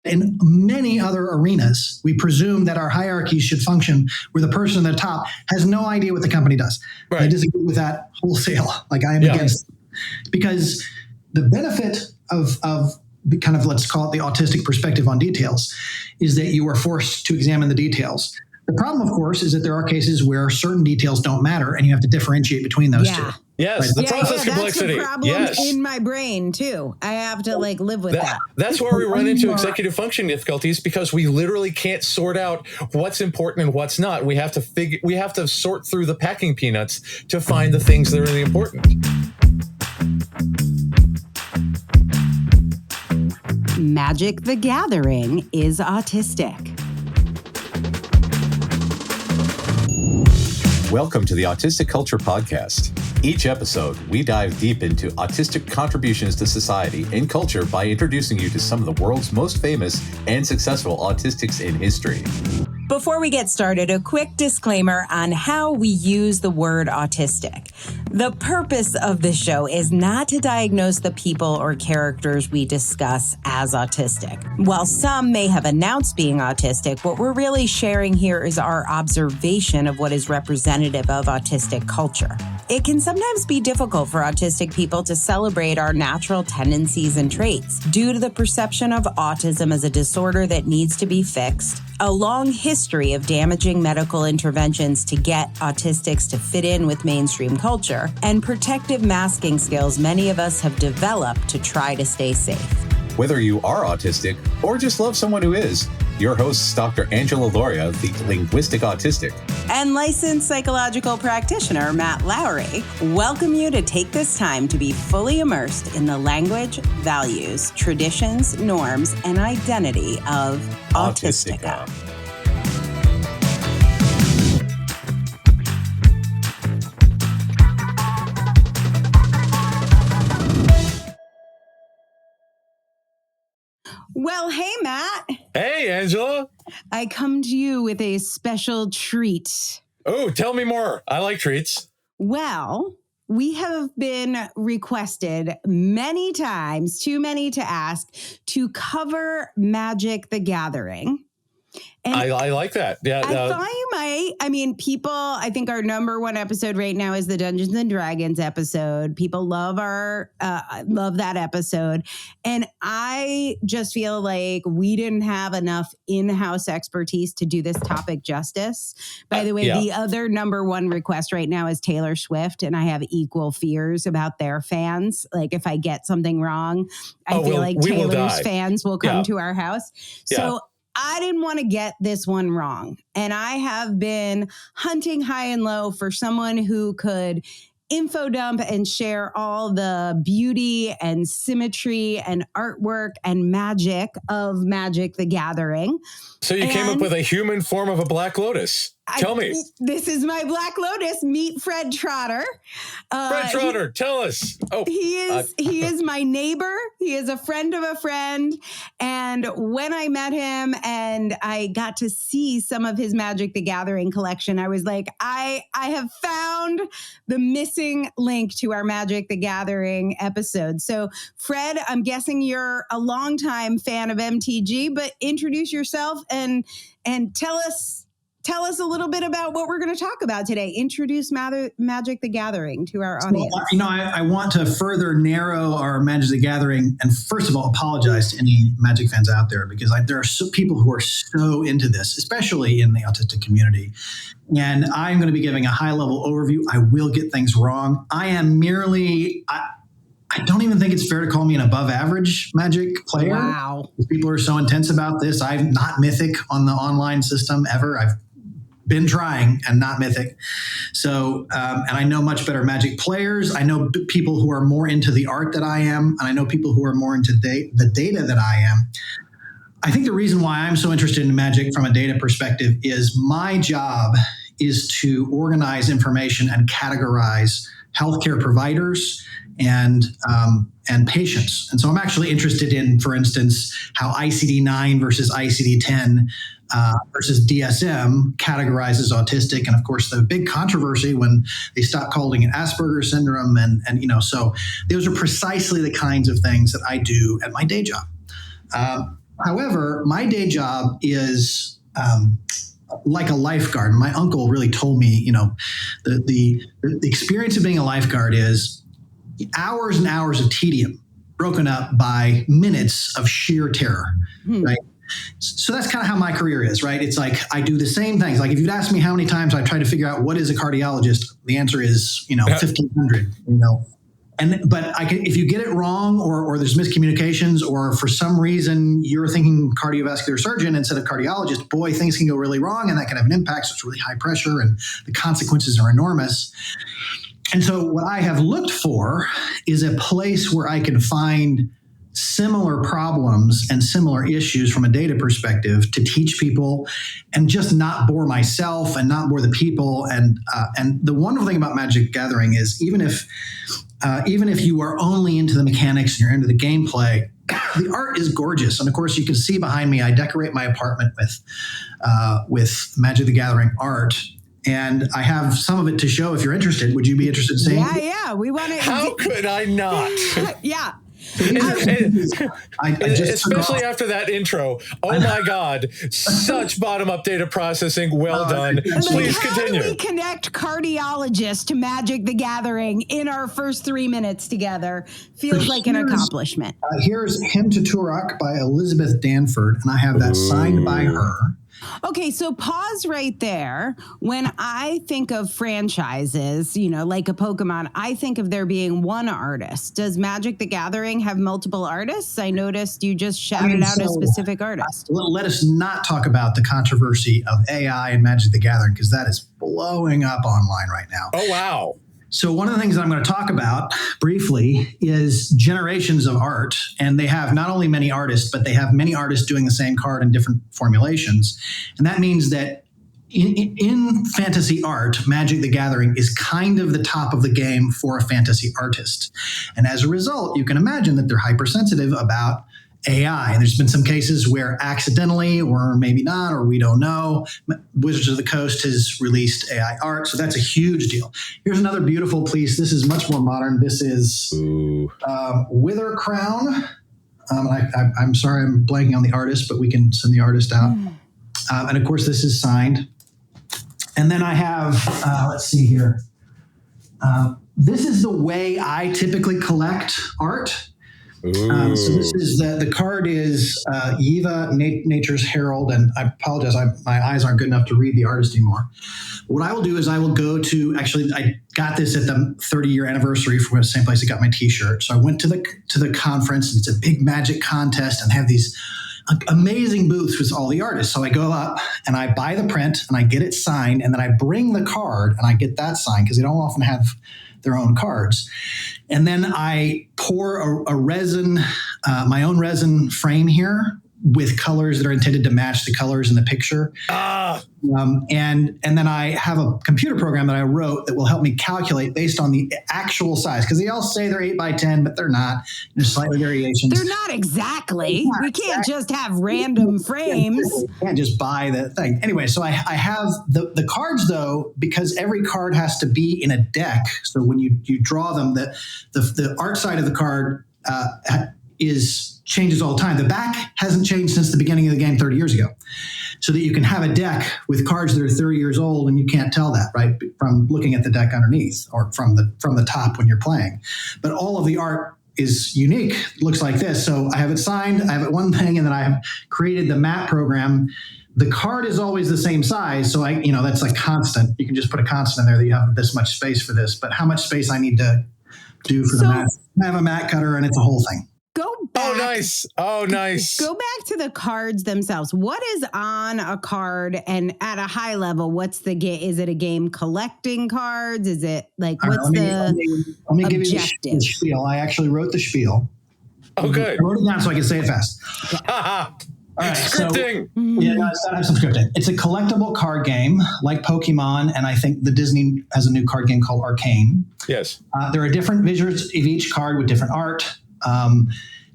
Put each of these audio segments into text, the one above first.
In many other arenas, we presume that our hierarchies should function where the person at the top has no idea what the company does. Right. I disagree with that wholesale. Like I am against it. Because the benefit of kind of, let's call it the autistic perspective on details, is that you are forced to examine the details. The problem, of course, is that there are cases where certain details don't matter and you have to differentiate between those two. Yes, right? the process complexity. That's a problem in my brain, too. I have to live with that. That's where we run into executive function difficulties, because we literally can't sort out what's important and what's not. We have to sort through the packing peanuts to find the things that are really important. Magic the Gathering is autistic. Welcome to the Autistic Culture Podcast. Each episode, we dive deep into autistic contributions to society and culture by introducing you to some of the world's most famous and successful autistics in history. Before we get started, a quick disclaimer on how we use the word autistic. The purpose of this show is not to diagnose the people or characters we discuss as autistic. While some may have announced being autistic, what we're really sharing here is our observation of what is representative of autistic culture. It can sometimes be difficult for autistic people to celebrate our natural tendencies and traits due to the perception of autism as a disorder that needs to be fixed, a long history of damaging medical interventions to get autistics to fit in with mainstream culture, and protective masking skills many of us have developed to try to stay safe. Whether you are autistic or just love someone who is, your hosts, Dr. Angela Loria, the linguistic autistic, and licensed psychological practitioner Matt Lowry, welcome you to take this time to be fully immersed in the language, values, traditions, norms, and identity of Autistica. Well, hey, Matt. Hey, Angela. I come to you with a special treat. Oh, tell me more. I like treats. Well, we have been requested many times, too many to ask, to cover Magic the Gathering. And I like that. Yeah, I thought you might. I mean, people, I think our number one episode right now is the Dungeons and Dragons episode. People love love that episode. And I just feel like we didn't have enough in-house expertise to do this topic justice. By the way, the other number one request right now is Taylor Swift. And I have equal fears about their fans. Like if I get something wrong, I feel like Taylor's fans will come to our house. So I didn't want to get this one wrong. And I have been hunting high and low for someone who could info dump and share all the beauty and symmetry and artwork and magic of Magic the Gathering. So you came up with a human form of a Black Lotus. Tell me. This is my Black Lotus. Meet Fred Trotter. Fred Trotter, tell us. Oh, he is my neighbor. He is a friend of a friend. And when I met him and I got to see some of his Magic the Gathering collection, I was like, I have found the missing link to our Magic the Gathering episode. So, Fred, I'm guessing you're a longtime fan of MTG, but introduce yourself and tell us a little bit about what we're going to talk about today. Introduce Magic the Gathering to our audience. Well, I want to further narrow our Magic the Gathering, and first of all, apologize to any Magic fans out there, because there are people who are so into this, especially in the autistic community. And I'm going to be giving a high-level overview. I will get things wrong. I am merely... I don't even think it's fair to call me an above-average Magic player. Wow. People are so intense about this. I'm not Mythic on the online system ever. I've been trying and not Mythic. So, and I know much better Magic players. I know people who are more into the art that I am, and I know people who are more into the data that I am. I think the reason why I'm so interested in Magic from a data perspective is my job is to organize information and categorize healthcare providers and patients. And so I'm actually interested in, for instance, how ICD-9 versus ICD-10 versus DSM categorizes autistic. And of course, the big controversy when they stopped calling it Aspergers syndrome. And so those are precisely the kinds of things that I do at my day job. However, my day job is like a lifeguard. My uncle really told me, the experience of being a lifeguard is hours and hours of tedium broken up by minutes of sheer terror, right? So that's kind of how my career is, right? It's like I do the same things. Like if you'd ask me how many times I try to figure out what is a cardiologist, the answer is 1,500. But if you get it wrong, or there's miscommunications, or for some reason you're thinking cardiovascular surgeon instead of cardiologist, boy, things can go really wrong, and that can have an impact. So it's really high pressure, and the consequences are enormous. And so what I have looked for is a place where I can find similar problems and similar issues from a data perspective to teach people and just not bore myself and not bore the people. And the wonderful thing about Magic the Gathering is even if you are only into the mechanics and you're into the gameplay, the art is gorgeous. And of course, you can see behind me, I decorate my apartment with Magic the Gathering art. And I have some of it to show if you're interested. Would you be interested in seeing? Yeah. We want to. How could I not? Yeah. Especially after that intro. Oh my God. Such bottom-up data processing. Well done. Please continue. How do we connect cardiologists to Magic the Gathering in our first 3 minutes together? Feels like an accomplishment. Here's Hymn to Turok by Elizabeth Danford, and I have that signed by her. Okay, so pause right there. When I think of franchises, like a Pokemon, I think of there being one artist. Does Magic the Gathering have multiple artists? I noticed you just shouted out a specific artist. Let us not talk about the controversy of AI and Magic the Gathering, because that is blowing up online right now. Oh, wow. So one of the things that I'm going to talk about briefly is generations of art. And they have not only many artists, but they have many artists doing the same card in different formulations. And that means that in fantasy art, Magic the Gathering is kind of the top of the game for a fantasy artist. And as a result, you can imagine that they're hypersensitive about AI. And there's been some cases where accidentally, or maybe not, or we don't know, Wizards of the Coast has released AI art. So that's a huge deal. Here's another beautiful piece. This is much more modern. This is Wither Crown. I'm sorry, I'm blanking on the artist, but we can send the artist out. And of course, this is signed. And then I have, let's see here. This is the way I typically collect art. So this is the card is Yiva, Nature's Herald, and I apologize, my eyes aren't good enough to read the artist anymore. What I will do is I will go to, actually, I got this at the 30-year anniversary from the same place I got my T-shirt. So I went to the conference, and it's a big magic contest, and have these amazing booths with all the artists. So I go up and I buy the print and I get it signed, and then I bring the card and I get that signed because they don't often have their own cards. And then I pour a resin, my own resin frame here with colors that are intended to match the colors in the picture. And then I have a computer program that I wrote that will help me calculate based on the actual size. Because they all say they're 8x10, but they're not. There's slightly variations. They're not exactly. We can't just have random frames. You can't just buy the thing. Anyway, so I have the cards, though, because every card has to be in a deck. So when you draw them, the art side of the card changes all the time. The back hasn't changed since the beginning of the game 30 years ago. So that you can have a deck with cards that are 30 years old, and you can't tell that, right, from looking at the deck underneath or from the top when you're playing. But all of the art is unique. It looks like this. So I have it signed, I have it one thing, and then I have created the map program. The card is always the same size. So that's like constant. You can just put a constant in there that you have this much space for this. But how much space I need to do for the map? I have a mat cutter, and it's a whole thing. Go back. Oh, nice. Go back to the cards themselves. What is on a card, and at a high level, what's the game? Is it a game collecting cards? Is it like, what's let me objective? Give you the spiel. I actually wrote the spiel. Oh, good. I wrote it down so I can say it fast. All right, scripting. I have some scripting. It's a collectible card game like Pokemon, and I think the Disney has a new card game called Arcane. Yes. There are different visuals of each card with different art.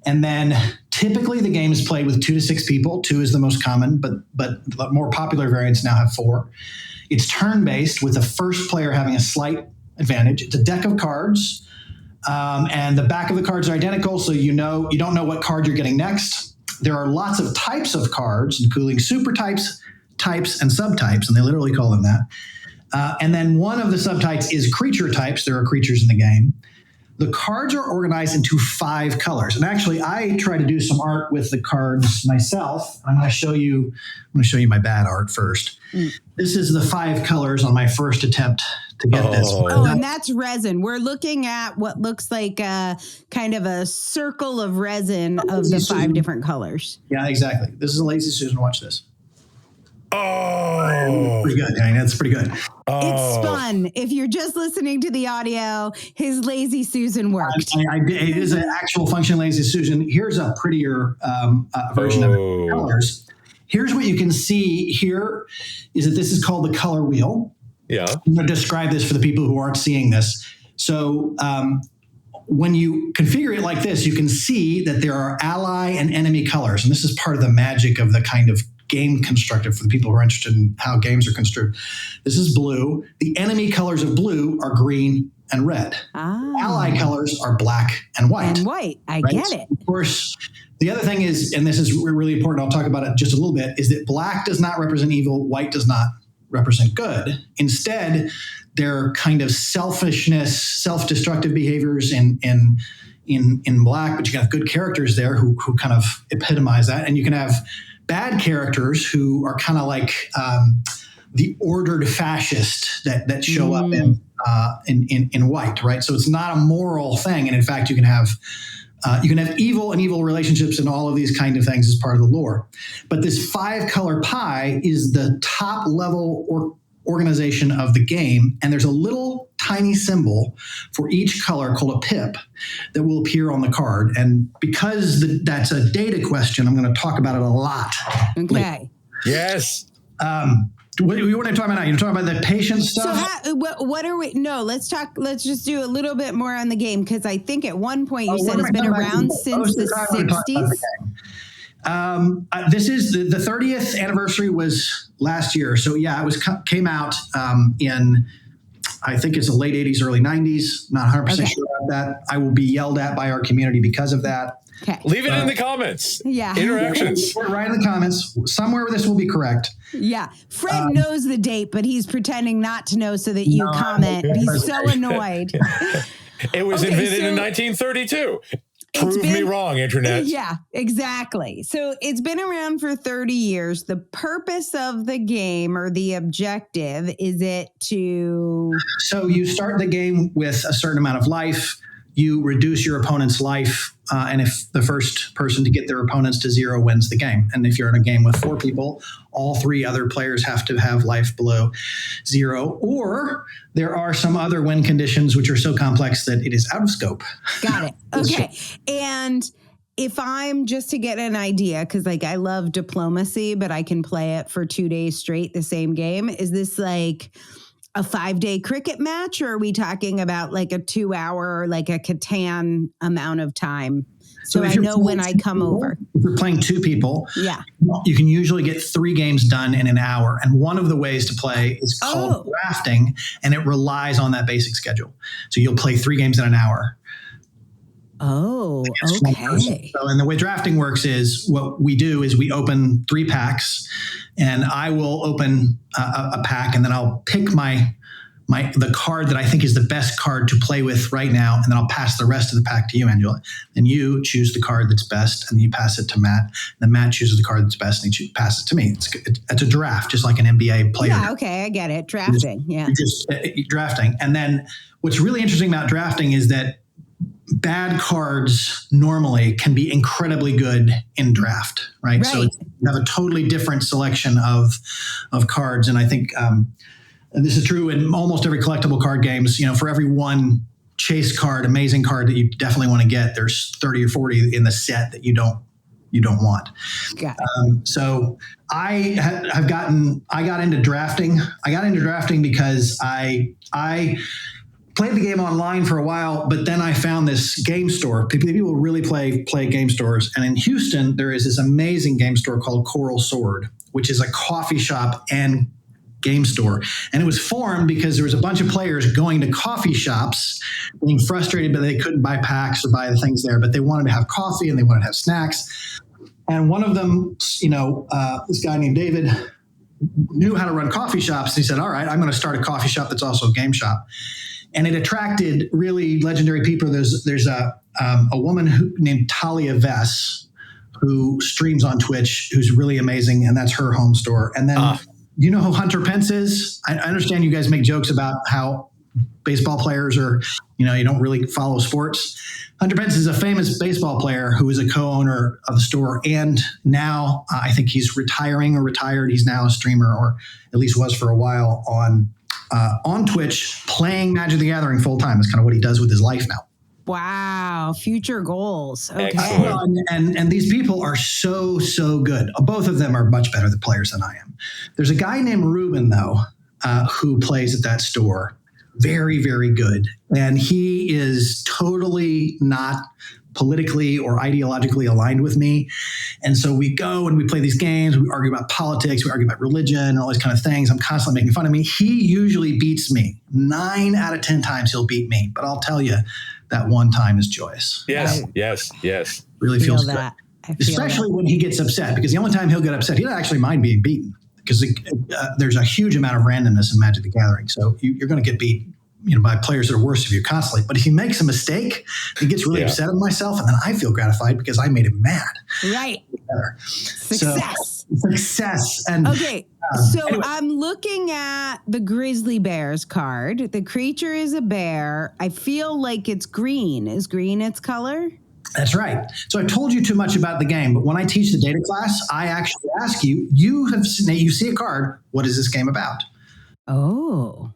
And then typically the game is played with 2 to 6 people. 2 is the most common, but the more popular variants now have 4. It's turn-based with the first player having a slight advantage. It's a deck of cards, and the back of the cards are identical, so you don't know what card you're getting next. there are lots of types of cards, including super types, types, and subtypes, and they literally call them that. And then one of the subtypes is creature types. There are creatures in the game. The cards are organized into 5 colors. And actually, I try to do some art with the cards myself. I'm going to show you my bad art first. This is the 5 colors on my first attempt to get this. Oh, and that's resin. We're looking at what looks like a kind of a circle of resin of the 5 different colors. Yeah, exactly. This is a Lazy Susan. Watch this. Oh, pretty good. I mean, that's pretty good. It's fun. If you're just listening to the audio, his Lazy Susan worked. It is an actual function Lazy Susan. Here's a prettier version of the colors. Here's what you can see here is that this is called the color wheel. Yeah. I'm going to describe this for the people who aren't seeing this. So when you configure it like this, you can see that there are ally and enemy colors. And this is part of the magic of the kind of game constructed for the people who are interested in how games are construed. This is blue. The enemy colors of blue are green and red. Ally colors are black and white. I get it. Of course, the other thing is, and this is really important, I'll talk about it just a little bit, is that black does not represent evil, white does not represent good. Instead, they're kind of selfishness, self-destructive behaviors in black, but you can have good characters there who kind of epitomize that. And you can have bad characters who are kind of like the ordered fascist that show up in white, right? So it's not a moral thing, and in fact, you can have evil and evil relationships and all of these kind of things as part of the lore. But this 5-color pie is the top level organization of the game, and there's a little tiny symbol for each color called a pip that will appear on the card. And because that's a data question, I'm going to talk about it a lot. Okay. Yes. What are you talking about now? You're talking about the patient stuff? So what are we? No, let's just do a little bit more on the game, because I think at one point you said it's been around since the 60s. This is the 30th anniversary was last year. So yeah, it came out in, I think it's the late 80s, early 90s. Not 100% sure about that. I will be yelled at by our community because of that. Okay. Leave it in the comments. Yeah. Interactions. Right in the comments. Somewhere this will be correct. Yeah. Fred knows the date, but he's pretending not to know so that you comment. He's so annoyed. It was invented in 1932. Prove me wrong, Internet. Yeah, exactly. So it's been around for 30 years. The purpose of the game, or the objective, is it to... So you start the game with a certain amount of life. You reduce your opponent's life. And if the first person to get their opponents to 0 wins the game. And if you're in a game with 4 people, all 3 other players have to have life below 0. Or there are some other win conditions which are so complex that it is out of scope. Got it. Okay. And if I'm just to get an idea, because I love diplomacy, but I can play it for 2 days straight, the same game. Is this like a 5-day cricket match, or are we talking about like a 2-hour, like a Catan amount of time? So I know when I come over. If you're playing 2 people, yeah, you can usually get 3 games done in an hour. And one of the ways to play is called drafting, and it relies on that basic schedule. So you'll play 3 games in an hour. Oh, okay. So, and the way drafting works is what we do is we open 3 packs, and I will open a pack, and then I'll pick the card that I think is the best card to play with right now, and then I'll pass the rest of the pack to you, Angela. And you choose the card that's best, and you pass it to Matt. And then Matt chooses the card that's best, and he passes it to me. It's a draft, just like an NBA player. Yeah, okay, I get it. Drafting, you're just drafting. And then what's really interesting about drafting is that bad cards normally can be incredibly good in draft, right? So you have a totally different selection of cards. And I think and this is true in almost every collectible card games. For every one chase card, amazing card that you definitely want to get, there's 30 or 40 in the set that you don't want. So I got into drafting. I got into drafting because I played the game online for a while, but then I found this game store. People really play game stores. And in Houston, there is this amazing game store called Coral Sword, which is a coffee shop and game store. And it was formed because there was a bunch of players going to coffee shops, being frustrated that they couldn't buy packs or buy the things there, but they wanted to have coffee and they wanted to have snacks. And one of them, this guy named David knew how to run coffee shops. And he said, all right, I'm going to start a coffee shop that's also a game shop. And it attracted really legendary people. There's a woman named Talia Vess who streams on Twitch, who's really amazing, and that's her home store. And then you know who Hunter Pence is? I understand you guys make jokes about how baseball players are, you don't really follow sports. Hunter Pence is a famous baseball player who is a co-owner of the store, and now I think he's retiring or retired. He's now a streamer, or at least was for a while, on Twitch, playing Magic the Gathering full time. Is kind of what he does with his life now. Wow, future goals. Okay. And these people are so good. Both of them are much better than players than I am. There's a guy named Ruben, though, who plays at that store. Very, very good. And he is totally not politically or ideologically aligned with me. And so we go and we play these games. We argue about politics. We argue about religion and all these kind of things. I'm constantly making fun of me. He usually beats me. 9 out of 10 times he'll beat me. But I'll tell you, that one time is joyous. Yes. Really feels good. Especially when he gets upset, because the only time he'll get upset, he doesn't actually mind being beaten, because there's a huge amount of randomness in Magic the Gathering. So you're going to get beat by players that are worse of you constantly. But if he makes a mistake, he gets really upset at myself, and then I feel gratified because I made him mad. Right. Success. Success. And okay. So anyway. I'm looking at the grizzly bears card. The creature is a bear. I feel like it's green. Is green its color? That's right. So I told you too much about the game, but when I teach the data class, I actually ask you, you see a card. What is this game about? Oh.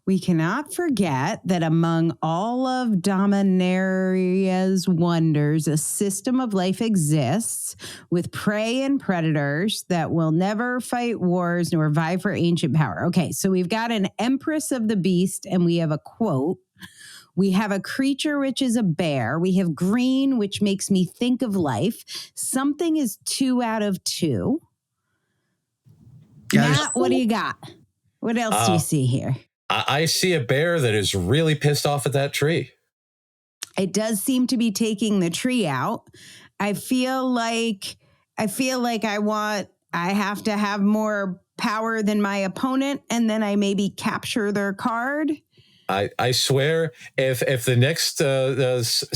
We cannot forget that among all of Dominaria's wonders, a system of life exists with prey and predators that will never fight wars nor vie for ancient power. Okay, so we've got an empress of the beast, and we have a quote. We have a creature, which is a bear. We have green, which makes me think of life. Something is 2 out of 2. Matt, what do you got? What else do you see here? I see a bear that is really pissed off at that tree. It does seem to be taking the tree out. I feel like I have to have more power than my opponent, and then I maybe capture their card. I swear, if the next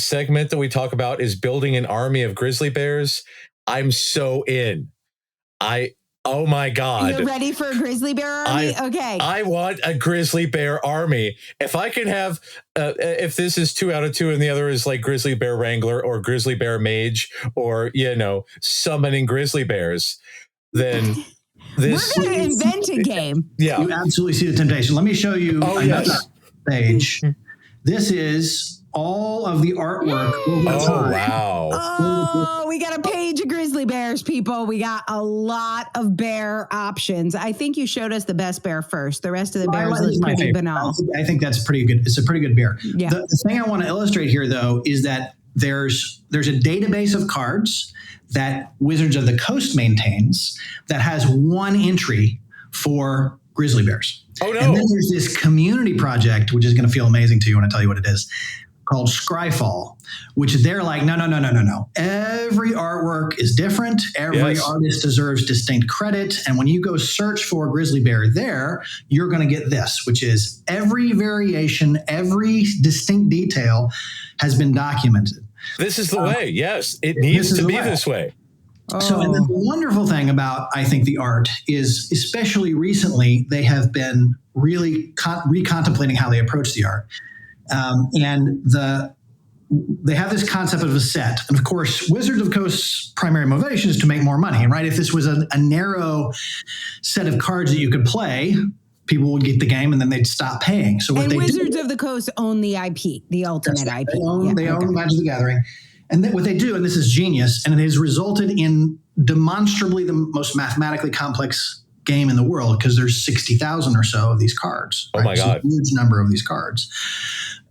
segment that we talk about is building an army of grizzly bears, I'm so in. Oh my God. You're ready for a grizzly bear army? Okay. I want a grizzly bear army. If I can have, if this is 2 out of 2 and the other is like grizzly bear wrangler or grizzly bear mage or, summoning grizzly bears, then this. We're going to invent a game. Yeah. You absolutely see the temptation. Let me show you another page. This is all of the artwork over time. Wow. Oh, we got a page of grizzly bears, people. We got a lot of bear options. I think you showed us the best bear first. The rest of the bears look pretty banal. I think that's pretty good. It's a pretty good bear. Yeah. The thing I want to illustrate here, though, is that there's a database of cards that Wizards of the Coast maintains that has one entry for grizzly bears. Oh, no. And then there's this community project, which is going to feel amazing to you when I tell you what it is, called Scryfall, which they're like, no. Every artwork is different. Every artist deserves distinct credit. And when you go search for grizzly bear there, you're going to get this, which is every variation, every distinct detail has been documented. This is the way. Yes, it needs to be this way. So, and the wonderful thing about, I think, the art is, especially recently, they have been really recontemplating how they approach the art. And they have this concept of a set. And of course, Wizards of the Coast's primary motivation is to make more money, right? If this was a narrow set of cards that you could play, people would get the game and then they'd stop paying. So what Wizards of the Coast own the IP, the ultimate IP. They own Magic the Gathering. And then what they do, and this is genius, and it has resulted in demonstrably the most mathematically complex game in the world, because there's 60,000 or so of these cards. Right? Oh my God. So a huge number of these cards.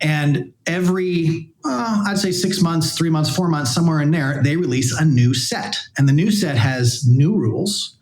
And every, I'd say 6 months, 3 months, 4 months, somewhere in there, they release a new set. And the new set has new rules,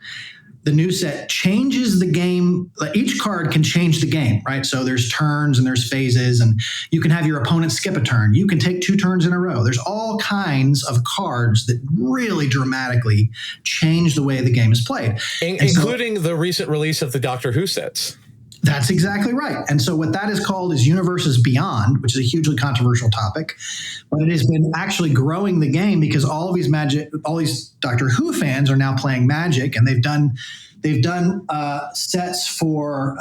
the new set changes the game. Each card can change the game, right? So there's turns and there's phases, and you can have your opponent skip a turn. You can take 2 turns in a row. There's all kinds of cards that really dramatically change the way the game is played. Including the recent release of the Doctor Who sets. That's exactly right. And so what that is called is Universes Beyond, which is a hugely controversial topic, but it has been actually growing the game because all these Doctor Who fans are now playing Magic, and they've done sets for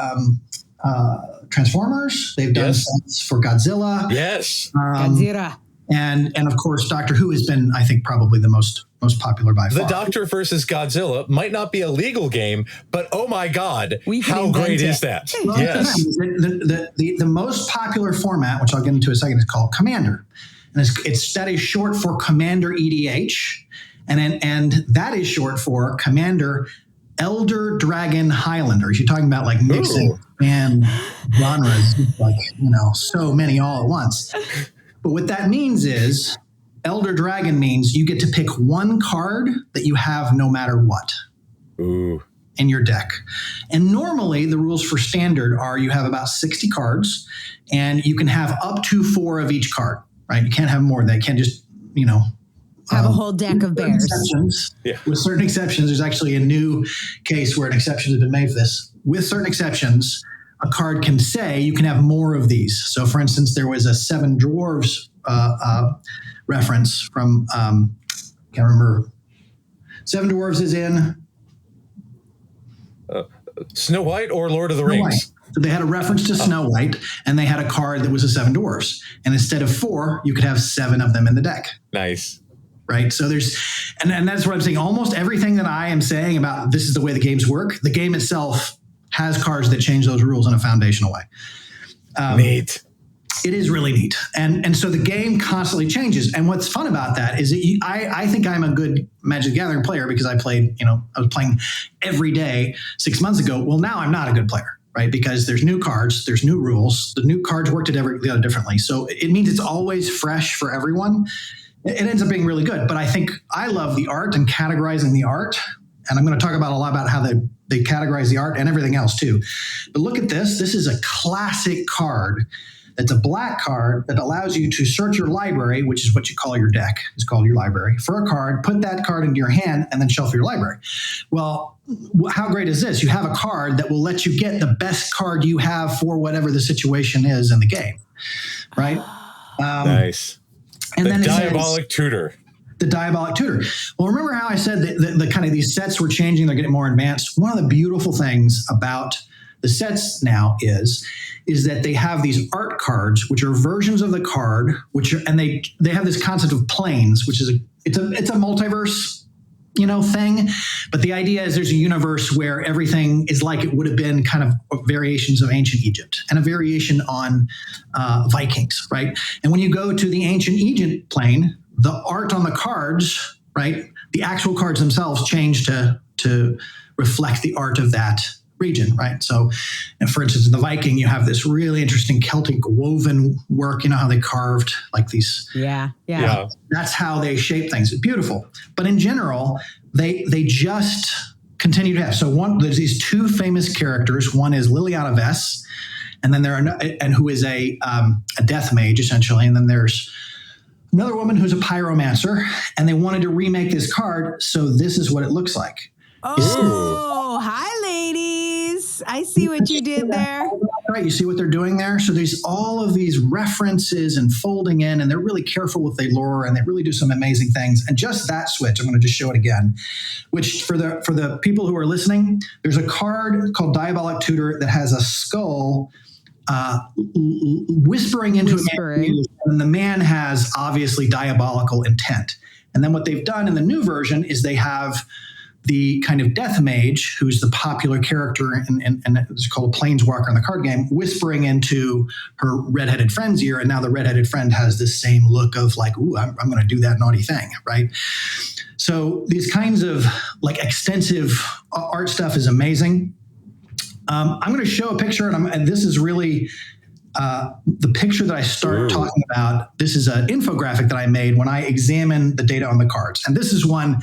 Transformers. They've done sets for Godzilla. Yes. Godzilla. And of course, Doctor Who has been, I think, probably the most popular by far. The Doctor versus Godzilla might not be a legal game, but oh my God, how great is that? Well, yes. The most popular format, which I'll get into in a second, is called Commander. And that is short for Commander EDH. And that is short for Commander Elder Dragon Highlanders. You're talking about like mixing and genres, like, so many all at once. But what that means is Elder Dragon means you get to pick one card that you have no matter what in your deck. And normally the rules for standard are you have about 60 cards and you can have up to 4 of each card, right? You can't have more than that. You can't just, have a whole deck of bears. With certain exceptions, there's actually a new case where an exception has been made for this. With certain exceptions, a card can say you can have more of these. So, for instance, there was a 7 Dwarves reference from, can't remember. 7 Dwarves is in Snow White or Lord of the Rings? White. So they had a reference to Snow White, and they had a card that was a 7 Dwarves. And instead of 4, you could have 7 of them in the deck. Nice. Right. So and that's what I'm saying. Almost everything that I am saying about this is the way the games work. The game itself has cards that change those rules in a foundational way. Neat. It is really neat. And so the game constantly changes. And what's fun about that is that I think I'm a good Magic the Gathering player because I played, I was playing every day 6 months ago. Well, now I'm not a good player, right? Because there's new cards, there's new rules. The new cards work differently. So it means it's always fresh for everyone. It ends up being really good. But I think I love the art and categorizing the art. And I'm going to talk about a lot about how they categorize the art and everything else too. But look at this. This is a classic card. It's a black card that allows you to search your library, which is what you call your deck. It's called your library, for a card, put that card into your hand, and then shuffle your library. Well, how great is this? You have a card that will let you get the best card you have for whatever the situation is in the game, right? Nice. And then Diabolic Tutor. The Diabolic Tutor. Well, remember how I said that the kind of these sets were changing, they're getting more advanced. One of the beautiful things about the sets now is that they have these art cards, which are versions of the card, and they have this concept of planes, which is it's a multiverse, thing. But the idea is there's a universe where everything is like it would have been, kind of variations of ancient Egypt and a variation on Vikings, right? And when you go to the ancient Egypt plane, the art on the cards, right? The actual cards themselves change to reflect the art of that region, right? So, for instance, in the Viking, you have this really interesting Celtic woven work. You know how they carved like these. Yeah. That's how they shape things. It's beautiful. But in general, they just continue to have. So there's these 2 famous characters. One is Liliana Vess, and then who is a death mage essentially, and then there's another woman who's a pyromancer, and they wanted to remake this card, so this is what it looks like. Oh, hi, ladies. I see what you did there. Right, you see what they're doing there? So there's all of these references and folding in, and they're really careful with the lore, and they really do some amazing things. And just that switch, I'm going to just show it again, which for the people who are listening, there's a card called Diabolic Tutor that has a skull whispering into a man, and the man has obviously diabolical intent. And then what they've done in the new version is they have the kind of death mage, who's the popular character and it's called a planeswalker in the card game, whispering into her redheaded friend's ear. And now the redheaded friend has this same look of like, ooh, I'm going to do that naughty thing, right? So these kinds of like extensive art stuff is amazing. I'm going to show a picture, and this is really the picture that I start talking about, this is an infographic that I made when I examine the data on the cards. And this is one,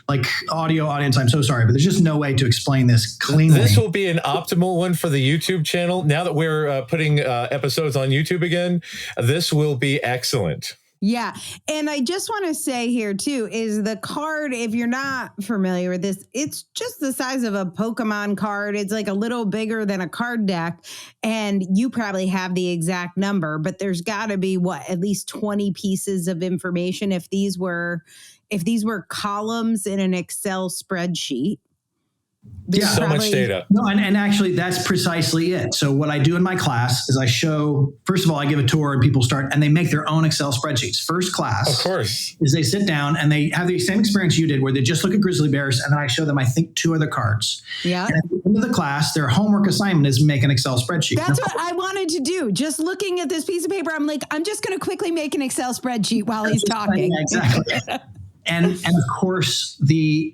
like, audio audience, I'm so sorry, but there's just no way to explain this cleanly. This will be an optimal one for the YouTube channel. Now that we're putting episodes on YouTube again, this will be excellent. Yeah. And I just want to say here too, is the card, if you're not familiar with this, it's just the size of a Pokemon card. It's like a little bigger than a card deck. And you probably have the exact number, but there's got to be at least 20 pieces of information if these were columns in an Excel spreadsheet. Yeah, so much data. No, and actually, that's precisely it. So what I do in my class is I show, first of all, I give a tour and people start, and they make their own Excel spreadsheets. First class, of course, is they sit down and they have the same experience you did, where they just look at grizzly bears, and then I show them, I think, 2 other cards. Yeah. And at the end of the class, their homework assignment is make an Excel spreadsheet. That's what I wanted to do. Just looking at this piece of paper, I'm like, I'm just going to quickly make an Excel spreadsheet while he's talking. Yeah, exactly. and of course, the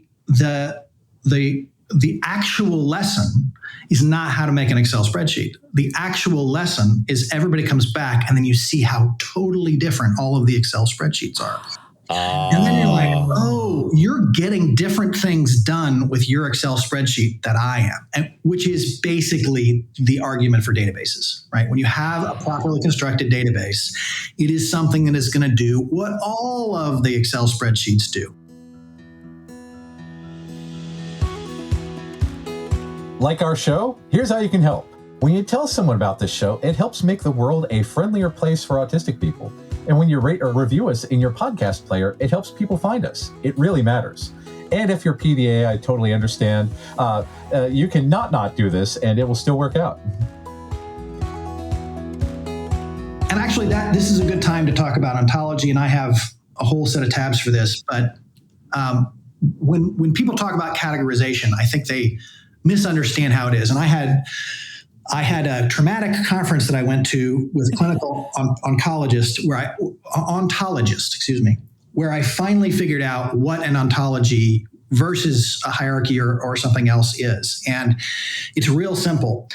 actual lesson is not how to make an Excel spreadsheet. The actual lesson is everybody comes back and then you see how totally different all of the Excel spreadsheets are. And then you're like, oh, you're getting different things done with your Excel spreadsheet that I am, which is basically the argument for databases, right? When you have a properly constructed database, it is something that is going to do what all of the Excel spreadsheets do. Like our show? Here's how you can help. When you tell someone about this show, it helps make the world a friendlier place for autistic people. And when you rate or review us in your podcast player, it helps people find us. It really matters. And if you're PDA, I totally understand. You can not do this, and it will still work out. And actually, this is a good time to talk about ontology, and I have a whole set of tabs for this. But when people talk about categorization, I think they misunderstand how it is. And I had a traumatic conference that I went to with a clinical ontologist, where I finally figured out what an ontology versus a hierarchy or something else is. And it's real simple.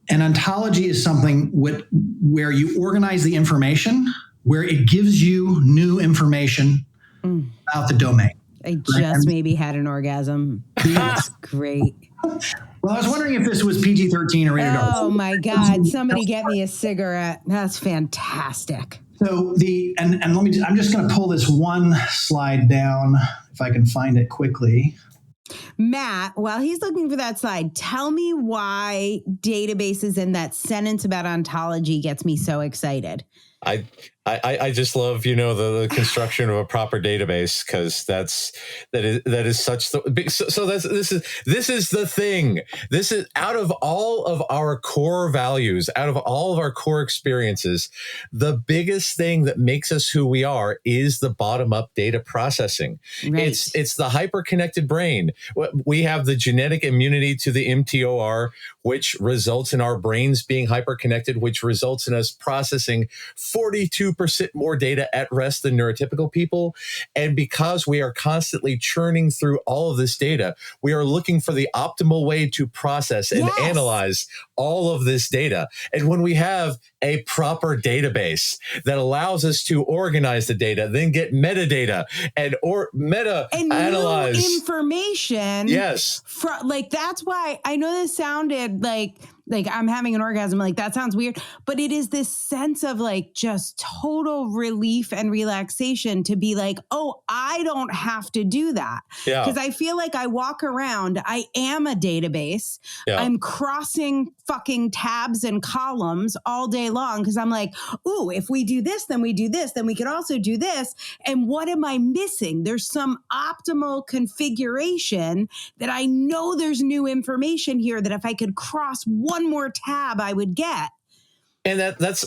An ontology is something where you organize the information, where it gives you new information about the domain. I just maybe had an orgasm. That's great. Well, I was wondering if this was PG-13 or rated R. Oh my God! Somebody get me a cigarette. That's fantastic. So I'm just going to pull this one slide down if I can find it quickly. Matt, while he's looking for that slide, tell me why databases and that sentence about ontology gets me so excited. I just love, the construction of a proper database, because that is such the big. So this is the thing. This is, out of all of our core values, out of all of our core experiences, the biggest thing that makes us who we are is the bottom up data processing. Right. It's the hyper-connected brain. We have the genetic immunity to the mTOR, which results in our brains being hyper-connected, which results in us processing 42% more data at rest than neurotypical people. And because we are constantly churning through all of this data, we are looking for the optimal way to process and analyze all of this data. And when we have a proper database that allows us to organize the data, then get metadata and analyze new information. Yes. That's why I know this sounded like I'm having an orgasm. Like, that sounds weird, but it is this sense of just total relief and relaxation to be like, oh, I don't have to do that. Yeah. Because I feel like I walk around, I am a database. Yeah. I'm crossing fucking tabs and columns all day long because I'm like, ooh, if we do this, then we do this, then we could also do this. And what am I missing? There's some optimal configuration that I know there's new information here that if I could cross one more tab, I would get. And that's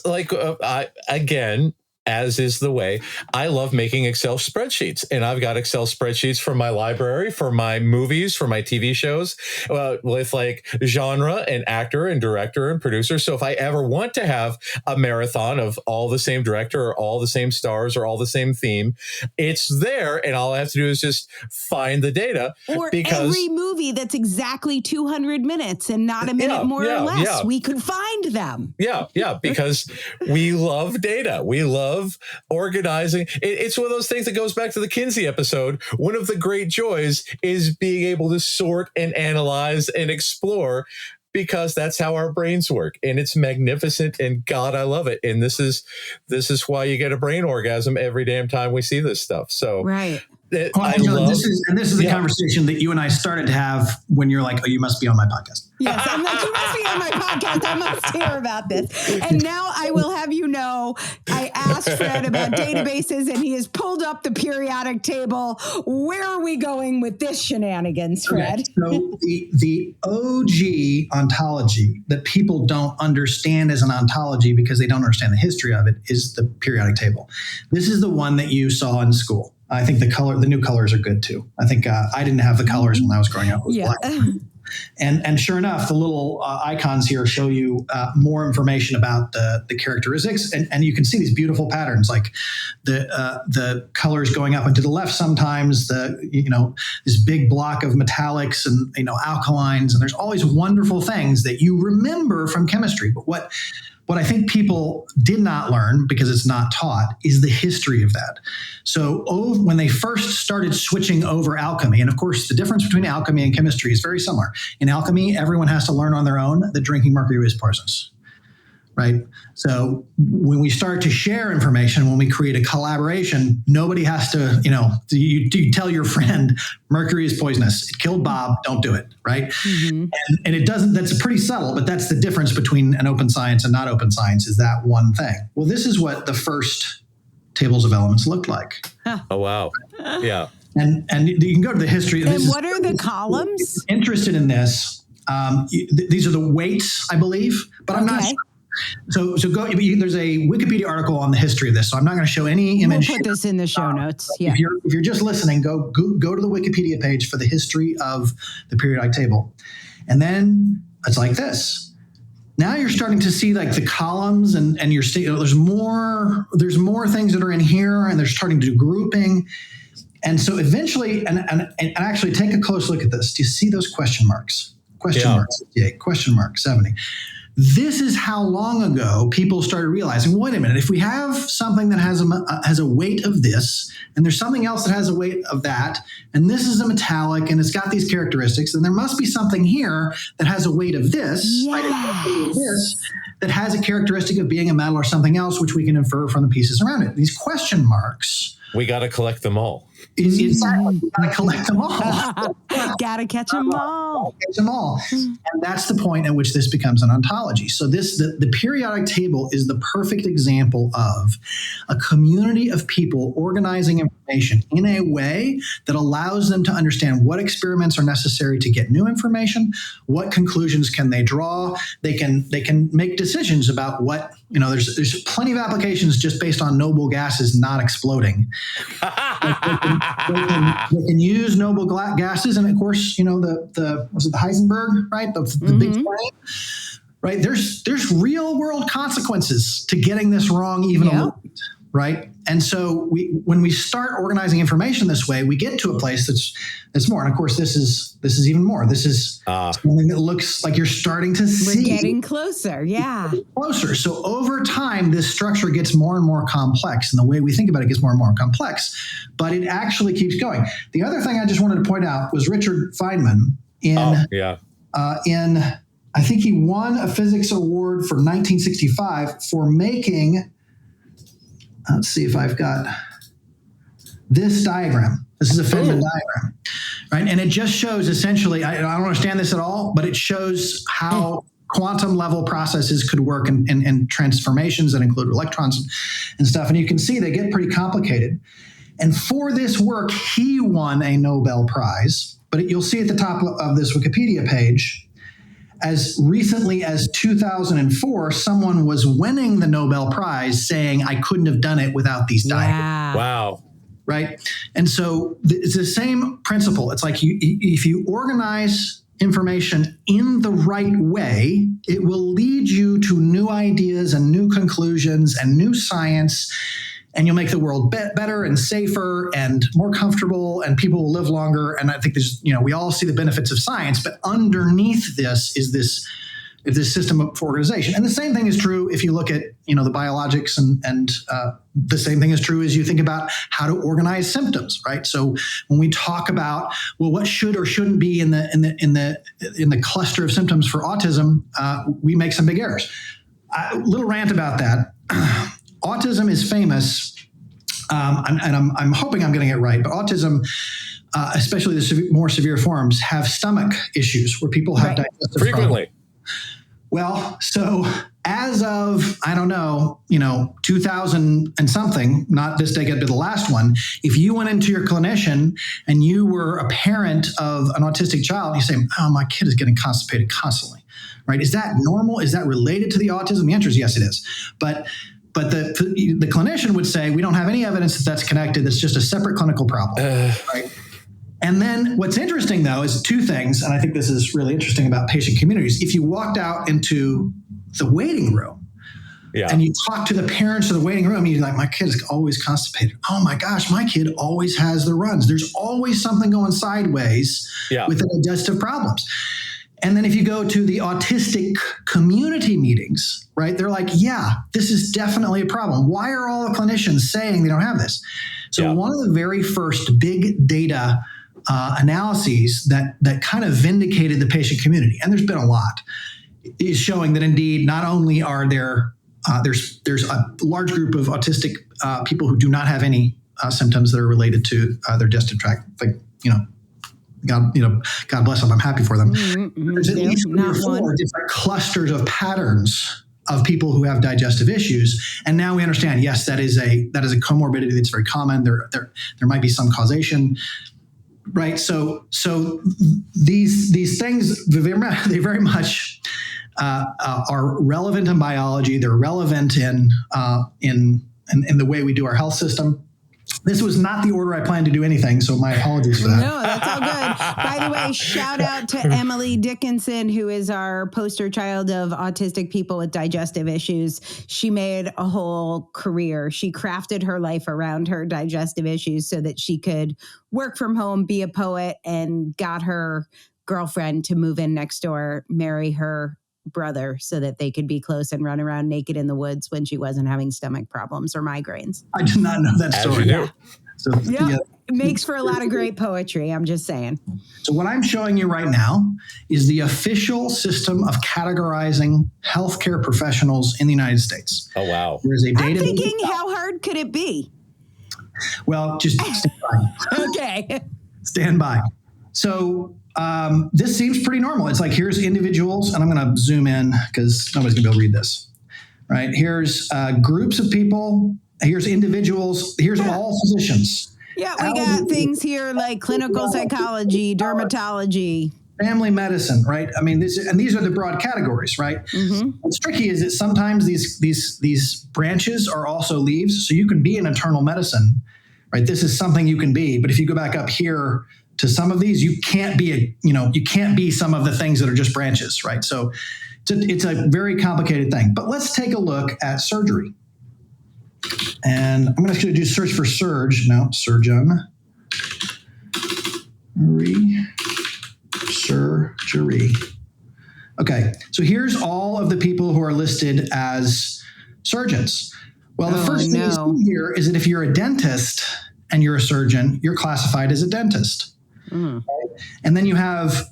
again, as is the way. I love making Excel spreadsheets, and I've got Excel spreadsheets for my library, for my movies, for my TV shows, with like genre and actor and director and producer. So if I ever want to have a marathon of all the same director or all the same stars or all the same theme, it's there, and all I have to do is just find the data. Or every movie that's exactly 200 minutes and not a minute more or less, we could find them. Yeah, because we love data. We love organizing. It's one of those things that goes back to the Kinsey episode. One of the great joys is being able to sort and analyze and explore, because that's how our brains work, and it's magnificent, and God, I love it. And this is why you get a brain orgasm every damn time we see this stuff. So right. This is the conversation that you and I started to have when you're like, oh, you must be on my podcast. Yes, I'm like, you must be on my podcast. I must hear about this. And now I will have you know, I asked Fred about databases, and he has pulled up the periodic table. Where are we going with this shenanigans, Fred? Okay, so the OG ontology that people don't understand as an ontology because they don't understand the history of it is the periodic table. This is the one that you saw in school. I think the new colors are good too. I think I didn't have the colors when I was growing up. It was black. And sure enough, the little icons here show you more information about the characteristics, and you can see these beautiful patterns, like the colors going up and to the left. Sometimes this big block of metallics and alkalines, and there's all these wonderful things that you remember from chemistry. But what I think people did not learn, because it's not taught, is the history of that. So when they first started switching over alchemy, and of course the difference between alchemy and chemistry is very similar. In alchemy, everyone has to learn on their own that drinking mercury is poisonous, right? So when we start to share information, when we create a collaboration, nobody has to, you tell your friend mercury is poisonous. It killed Bob. Don't do it, right? Mm-hmm. And it doesn't. That's pretty subtle, but that's the difference between an open science and not open science, is that one thing. Well, this is what the first tables of elements looked like. Oh wow, yeah. And you can go to the history. And what are the columns? If you're interested in this, these are the weights, I believe, but I'm not sure. So go. There's a Wikipedia article on the history of this, so I'm not going to show any image. We'll put this in the show notes. Yeah. If you're just listening, go to the Wikipedia page for the history of the periodic table, and then it's like this. Now you're starting to see like the columns, and you're seeing there's more things that are in here, and they're starting to do grouping, and so eventually, and actually take a close look at this. Do you see those question marks? Question mark 70. This is how long ago people started realizing, wait a minute, if we have something that has a weight of this, and there's something else that has a weight of that, and this is a metallic, and it's got these characteristics, then there must be something here that has a weight of this, that has a characteristic of being a metal or something else, which we can infer from the pieces around it. These question marks. We got to collect them all. Exactly. We got to collect them all. Got to catch them all. And that's the point at which this becomes an ontology. So the periodic table is the perfect example of a community of people organizing information in a way that allows them to understand what experiments are necessary to get new information, what conclusions can they draw. They can make decisions about what, there's plenty of applications just based on noble gases not exploding. They can use noble gases, and of course, was it the Heisenberg, right? The big flame, right? There's real world consequences to getting this wrong even a little bit, right? And so when we start organizing information this way, we get to a place that's more. And of course, this is even more. This is something that looks like you're starting to see. We're getting closer, yeah. Closer. So over time, this structure gets more and more complex, and the way we think about it gets more and more complex. But it actually keeps going. The other thing I just wanted to point out was Richard Feynman I think he won a physics award for 1965 for making. Let's see if I've got this diagram. This is a Feynman diagram, right? And it just shows essentially, I don't understand this at all, but it shows how quantum level processes could work in transformations that include electrons and stuff. And you can see they get pretty complicated. And for this work, he won a Nobel Prize. But you'll see at the top of this Wikipedia page, as recently as 2004, someone was winning the Nobel Prize saying, I couldn't have done it without these diagrams. Yeah. Wow. Right? And so it's the same principle. It's like if you organize information in the right way, it will lead you to new ideas and new conclusions and new science, and you'll make the world better and safer and more comfortable, and people will live longer. And I think there's, we all see the benefits of science, but underneath this is this system of organization. And the same thing is true if you look at, the biologics, and the same thing is true as you think about how to organize symptoms, right? So when we talk about, well, what should or shouldn't be in the cluster of symptoms for autism, we make some big errors. Little rant about that. Autism is famous, and I'm hoping I'm getting it right, but autism, especially the more severe forms, have stomach issues where people have digestive frequently problems. Well, so as of, 2000 and something, not this decade, but the last one, if you went into your clinician and you were a parent of an autistic child, you say, oh, my kid is getting constipated constantly, right? Is that normal? Is that related to the autism? The answer is yes, it is. But the clinician would say, we don't have any evidence that that's connected. That's just a separate clinical problem, right? And then what's interesting, though, is two things, and I think this is really interesting about patient communities. If you walked out into the waiting room and you talk to the parents of the waiting room, you're like, my kid is always constipated. Oh, my gosh, my kid always has the runs. There's always something going sideways with the digestive problems. And then if you go to the autistic community meetings, right, they're like, yeah, this is definitely a problem. Why are all the clinicians saying they don't have this? So one of the very first big data analyses that kind of vindicated the patient community, and there's been a lot, is showing that indeed not only are there's a large group of autistic people who do not have any symptoms that are related to their digestive tract, like, God bless them. I'm happy for them. Mm-hmm. There's at least 3 or 4 different clusters of patterns of people who have digestive issues, and now we understand. Yes, that is a comorbidity that's very common. There might be some causation, right? So these things, they very much are relevant in biology. They're relevant in the way we do our health system. This was not the order I planned to do anything, so my apologies for that. No, that's all good. By the way, shout out to Emily Dickinson, who is our poster child of autistic people with digestive issues. She made a whole career. She crafted her life around her digestive issues so that she could work from home, be a poet, and got her girlfriend to move in next door, marry her brother so that they could be close and run around naked in the woods when she wasn't having stomach problems or migraines. I did not know that story. So, it makes for a lot of great poetry. I'm just saying. So what I'm showing you right now is the official system of categorizing healthcare professionals in the United States. Oh, wow. There is a database. I'm thinking, how hard could it be? Well, just stand by. Okay. Stand by. So this seems pretty normal. It's like, here's individuals, and I'm going to zoom in because nobody's going to be able to read this, right? Here's groups of people. Here's individuals. Here's all physicians. Yeah, we got things here like clinical psychology, dermatology, family medicine, right? I mean, these are the broad categories, right? Mm-hmm. What's tricky is that sometimes these branches are also leaves. So you can be in internal medicine, right? This is something you can be, but if you go back up here to some of these, you can't be some of the things that are just branches, right? So it's a very complicated thing. But let's take a look at surgery. And I'm going to do search for surgeon. Surgery. Okay, so here's all of the people who are listed as surgeons. Well, the first thing you see here is that if you're a dentist and you're a surgeon, you're classified as a dentist. Mm. Right? And then you have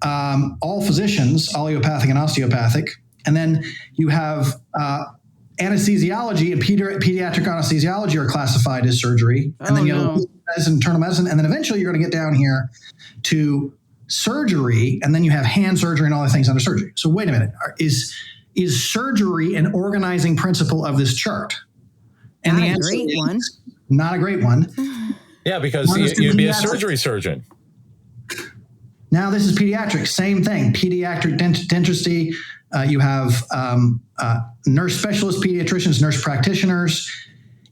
all physicians, allopathic and osteopathic. And then you have anesthesiology and pediatric anesthesiology are classified as surgery. And then you have medicine, internal medicine. And then eventually you're going to get down here to surgery. And then you have hand surgery and all the things under surgery. So wait a minute. Is surgery an organizing principle of this chart? And not the answer a great one. Not a great one. Yeah, because you'd be a surgery surgeon. Now this is pediatrics, same thing. Pediatric dentistry. You have nurse specialists, pediatricians, nurse practitioners.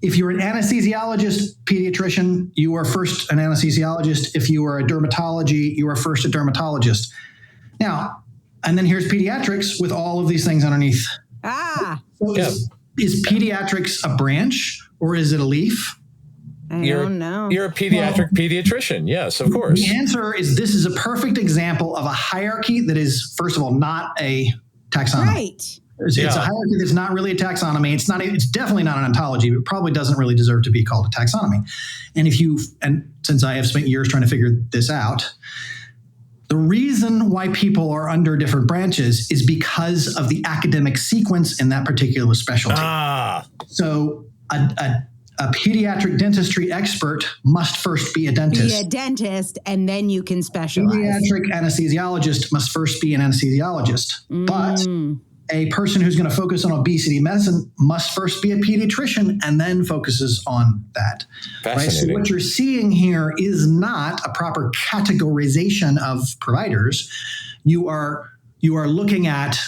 If you're an anesthesiologist, pediatrician, you are first an anesthesiologist. If you are a dermatology, you are first a dermatologist. Now, and then here's pediatrics with all of these things underneath. So is pediatrics a branch or is it a leaf? I don't know. You're a pediatric pediatrician. Yes, of course. The answer is this is a perfect example of a hierarchy that is, first of all, not a taxonomy. Right. It's a hierarchy that's not really a taxonomy. It's definitely not an ontology. It probably doesn't really deserve to be called a taxonomy. And since I have spent years trying to figure this out, the reason why people are under different branches is because of the academic sequence in that particular specialty. So a pediatric dentistry expert must first be a dentist. Be a dentist, and then you can specialize. Pediatric anesthesiologist must first be an anesthesiologist. But a person who's going to focus on obesity medicine must first be a pediatrician and then focuses on that. Right? So what you're seeing here is not a proper categorization of providers. You are looking at,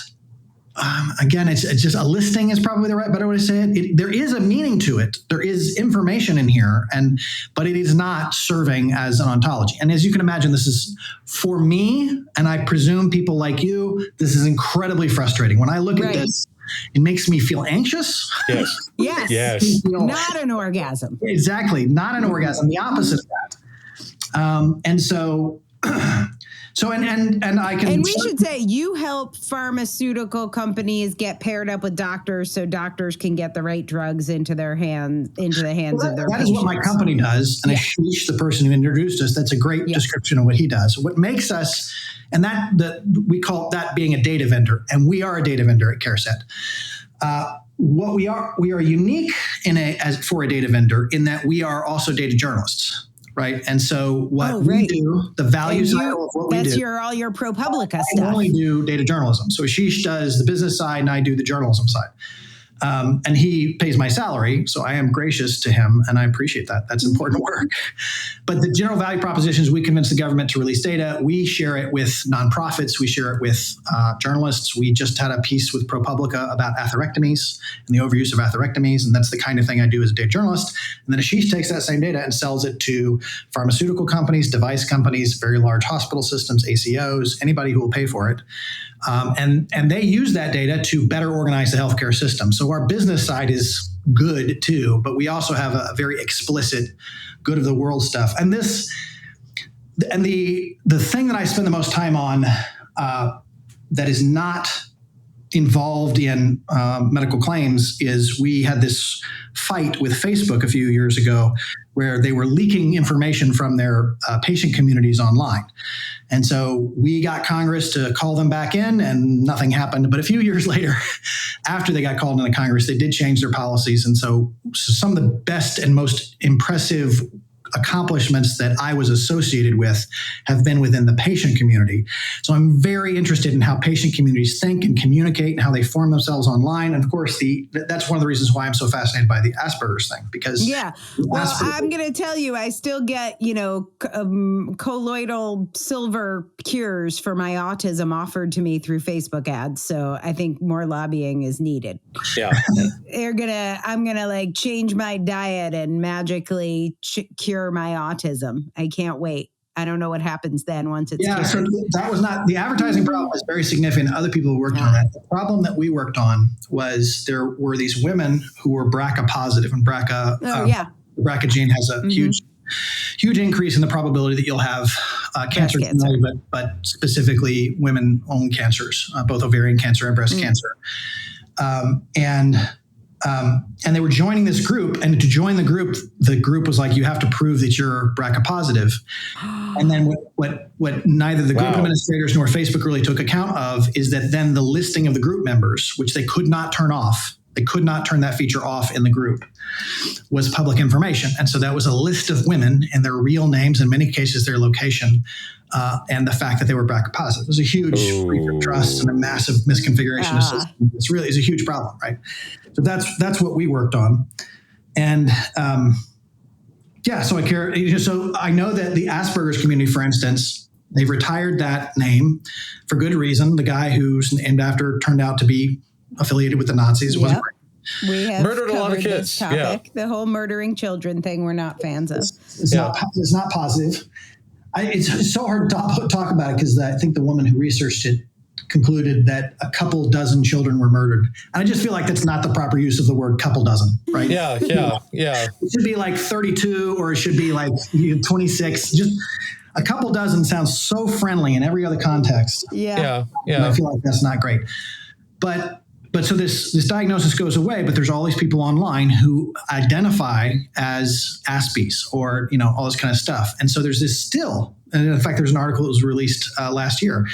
again, it's just a listing is probably the right better way to say it. There is a meaning to it. There is information in here, but it is not serving as an ontology. And as you can imagine, this is, for me, and I presume people like you, this is incredibly frustrating. When I look at this, it makes me feel anxious. Yes. Not an orgasm. Exactly. Not an orgasm. The opposite of that. And so... And I can. And we should say you help pharmaceutical companies get paired up with doctors so doctors can get the right drugs into the hands of their patients. That is what my company does. And Ashish, the person who introduced us, that's a great description of what he does. What makes us, and we call that being a data vendor, and we are a data vendor at CareSet. What we are unique for a data vendor in that we are also data journalists. Right. And so what we do, the values of what we do. That's all your ProPublica stuff. I only do data journalism. So Ashish does the business side and I do the journalism side. And he pays my salary, so I am gracious to him, and I appreciate that. That's important work. But the general value propositions, we convince the government to release data. We share it with nonprofits. We share it with journalists. We just had a piece with ProPublica about atherectomies and the overuse of atherectomies, and that's the kind of thing I do as a data journalist. And then Ashish takes that same data and sells it to pharmaceutical companies, device companies, very large hospital systems, ACOs, anybody who will pay for it. And they use that data to better organize the healthcare system. So our business side is good too, but we also have a very explicit good of the world stuff. And the thing that I spend the most time on that is not involved in medical claims is we had this fight with Facebook a few years ago where they were leaking information from their patient communities online. And so we got Congress to call them back in and nothing happened. But a few years later, after they got called into Congress, they did change their policies. And so some of the best and most impressive accomplishments that I was associated with have been within the patient community. So I'm very interested in how patient communities think and communicate and how they form themselves online. And of course, that's one of the reasons why I'm so fascinated by the Aspergers thing, because I'm going to tell you, I still get, colloidal silver cures for my autism offered to me through Facebook ads. So I think more lobbying is needed. Yeah. I'm going to change my diet and magically cure my autism. I can't wait. I don't know what happens then once it's cured. So that was not the advertising problem was very significant. Other people who worked on that. The problem that we worked on was there were these women who were BRCA positive, and BRCA the BRCA gene has a huge increase in the probability that you'll have cancer, but specifically women-owned cancers, both ovarian cancer and breast cancer. And they were joining this group, and to join the group was like, you have to prove that you're BRCA positive. And then what neither the group administrators nor Facebook really took account of is that then the listing of the group members, which they could not turn off, they could not turn that feature off in the group, was public information. And so that was a list of women and their real names, in many cases their location, and the fact that they were BRCA positive. It was a huge breach of trust and a massive misconfiguration of system. It's a huge problem, right? So that's what we worked on. And so I care. So I know that the Aspergers community, for instance, They've retired that name for good reason. The guy who's named after turned out to be affiliated with the Nazis. It wasn't great. We have murdered a lot of kids. Topic. Yeah. The whole murdering children thing we're not fans of. It's not positive. It's so hard to talk about it because I think the woman who researched it concluded that a couple dozen children were murdered. And I just feel like that's not the proper use of the word couple dozen, right? Yeah. It should be like 32 or it should be like 26. Just a couple dozen sounds so friendly in every other context. Yeah. And I feel like that's not great. But so this diagnosis goes away, but there's all these people online who identify as Aspies or, all this kind of stuff. And so there's this still, and in fact, there's an article that was released last year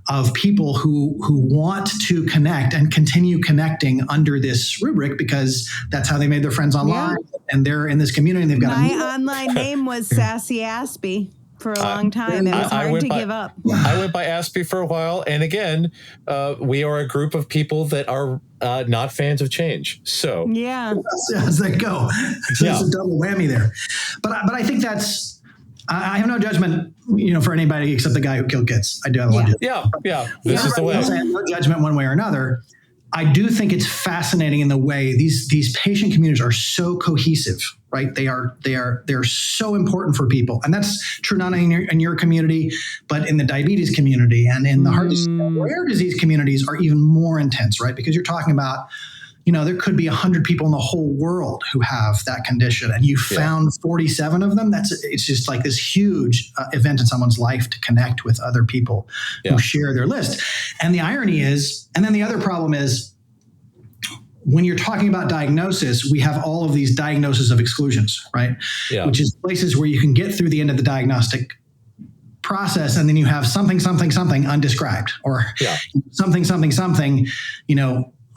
of people who want to connect and continue connecting under this rubric because that's how they made their friends online and they're in this community and they've got my online name was Sassy Aspie. For a long time. It was hard to give up. I went by Aspie for a while. And again, we are a group of people that are not fans of change. So as they go. So it's a double whammy there. But I think that's, I have no judgment, for anybody except the guy who killed kids. I do have one. Yeah. This is the way. No judgment one way or another. I do think it's fascinating in the way these patient communities are so cohesive, right? They're so important for people. And that's true not only in your community, but in the diabetes community and in the heart disease, rare disease communities are even more intense, right? Because you're talking about, there could be 100 people in the whole world who have that condition and you found 47 of them. It's just like this huge event in someone's life to connect with other people who share their list. And the irony is, and then the other problem is, when you're talking about diagnosis, we have all of these diagnoses of exclusions, right? Yeah. Which is places where you can get through the end of the diagnostic process and then you have something undescribed or something,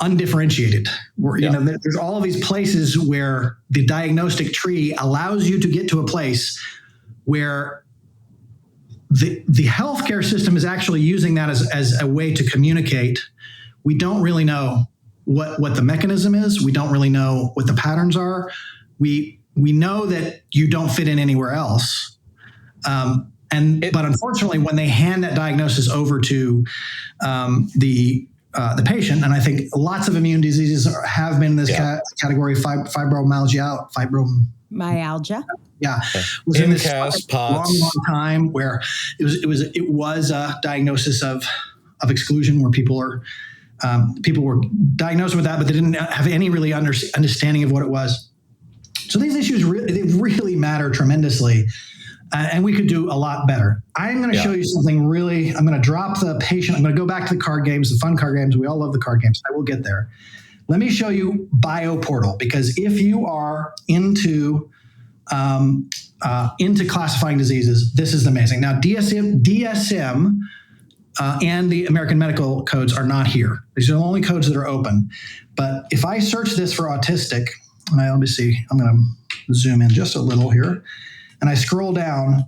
undifferentiated. There's all of these places where the diagnostic tree allows you to get to a place where the healthcare system is actually using that as a way to communicate. We don't really know what the mechanism is. We don't really know what the patterns are. We know that you don't fit in anywhere else. But unfortunately, when they hand that diagnosis over to the patient, and I think lots of immune diseases have been in this category, fibromyalgia. Yeah, was in this long time where it was a diagnosis of exclusion where people were diagnosed with that, but they didn't have any really understanding of what it was. So these issues really matter tremendously. And we could do a lot better. I'm going to show you something really, I'm going to drop the patient. I'm going to go back to the card games, the fun card games. We all love the card games. I will get there. Let me show you Bioportal, because if you are into classifying diseases, this is amazing. Now, DSM and the American Medical Codes are not here. These are the only codes that are open. But if I search this for autistic, and let me see, I'm going to zoom in just a little here. And I scroll down,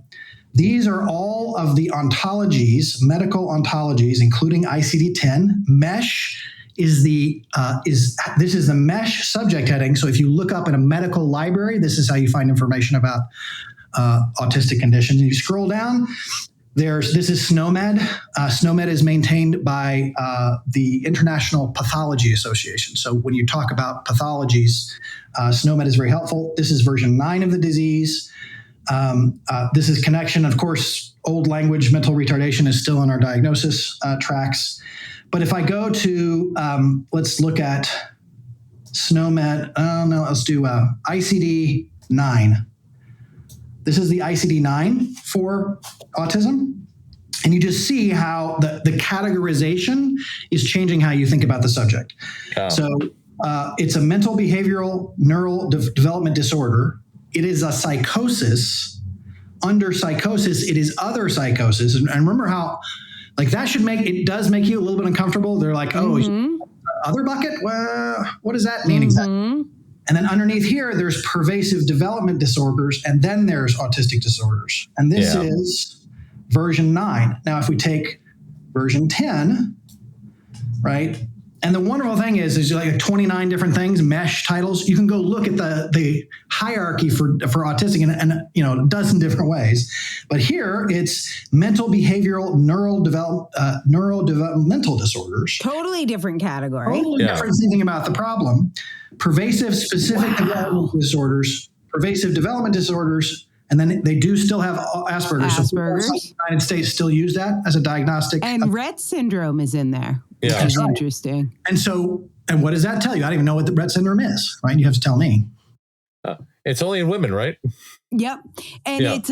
these are all of the ontologies, medical ontologies, including ICD-10. MESH is the MESH subject heading. So if you look up in a medical library, this is how you find information about autistic conditions. And you scroll down, this is SNOMED. SNOMED is maintained by the International Pathology Association. So when you talk about pathologies, SNOMED is very helpful. This is version 9 of the disease. This is connection. Of course, old language mental retardation is still on our diagnosis tracks. But if I go to, let's look at SNOMED. Let's do ICD-9. This is the ICD-9 for autism. And you just see how the categorization is changing how you think about the subject. Oh. So it's a mental behavioral neural development disorder. It is a psychosis. Under psychosis, it is other psychosis. And remember how, it does make you a little bit uncomfortable. They're like, other bucket? Well, what does that mean exactly? And then underneath here, there's pervasive development disorders, and then there's autistic disorders. And this is version 9. Now, if we take version 10, right, And the wonderful thing is like 29 different things, mesh titles. You can go look at the hierarchy for autistic and a dozen different ways. But here it's mental, behavioral, neurodevelopmental disorders. Totally different category. Totally different thinking about the problem. Pervasive specific developmental disorders, pervasive development disorders, and then they do still have Aspergers. Aspergers. So the United States still use that as a diagnostic. And Rett syndrome is in there. Yeah. Which is Right. interesting. And what does that tell you? I don't even know what the Rett syndrome is, right? You have to tell me. It's only in women, right? Yep. And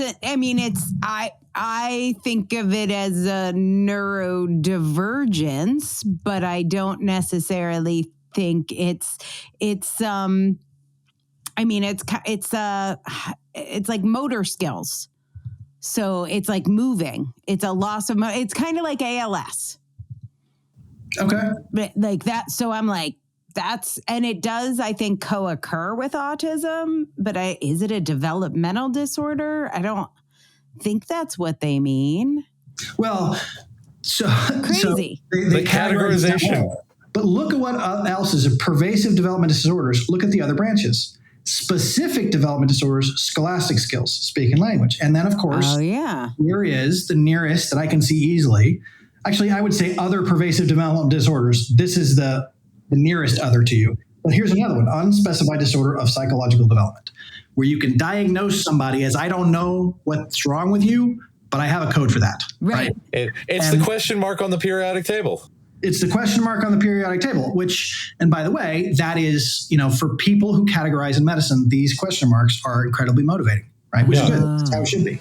I think of it as a neurodivergence, but I don't necessarily think it's like motor skills. So it's like moving. It's a loss of it's kind of like ALS. Okay. But like that. So I'm like, and it does, I think, co-occur with autism, but is it a developmental disorder? I don't think that's what they mean. Well, Crazy. The categorization. But look at what else is a pervasive development disorders. Look at the other branches. Specific development disorders, scholastic skills, speaking language. And then, of course, here is the nearest that I can see easily. Actually, I would say other pervasive development disorders. This is the nearest other to you. But here's another one, unspecified disorder of psychological development, where you can diagnose somebody as, I don't know what's wrong with you, but I have a code for that. Right. It's the question mark on the periodic table. It's the question mark on the periodic table, which, and by the way, that is, for people who categorize in medicine, these question marks are incredibly motivating, right? Which is good. That's how it should be.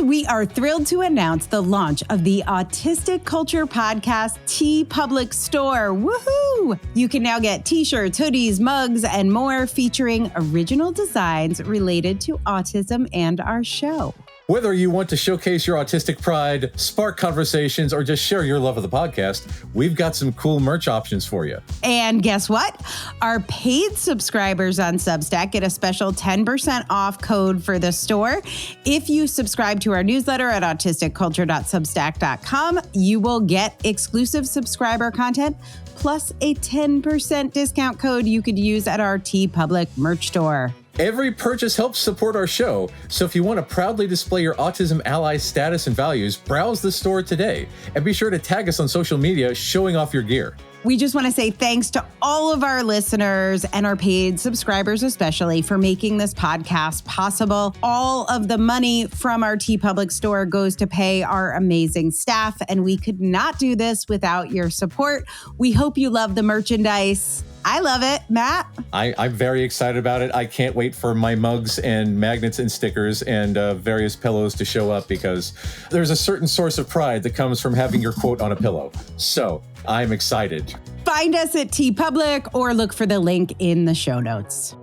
We are thrilled to announce the launch of the Autistic Culture Podcast TeePublic Store. Woohoo! You can now get t-shirts, hoodies, mugs, and more featuring original designs related to autism and our show. Whether you want to showcase your autistic pride, spark conversations, or just share your love of the podcast, we've got some cool merch options for you. And guess what? Our paid subscribers on Substack get a special 10% off code for the store. If you subscribe to our newsletter at autisticculture.substack.com, you will get exclusive subscriber content plus a 10% discount code you could use at our TeePublic merch store. Every purchase helps support our show, so if you want to proudly display your autism ally status and values, browse the store today, and be sure to tag us on social media showing off your gear. We just want to say thanks to all of our listeners and our paid subscribers especially for making this podcast possible. All of the money from our TeePublic store goes to pay our amazing staff, and we could not do this without your support. We hope you love the merchandise. I love it. Matt? I'm very excited about it. I can't wait for my mugs and magnets and stickers and various pillows to show up, because there's a certain source of pride that comes from having your quote on a pillow. So I'm excited. Find us at TeePublic or look for the link in the show notes.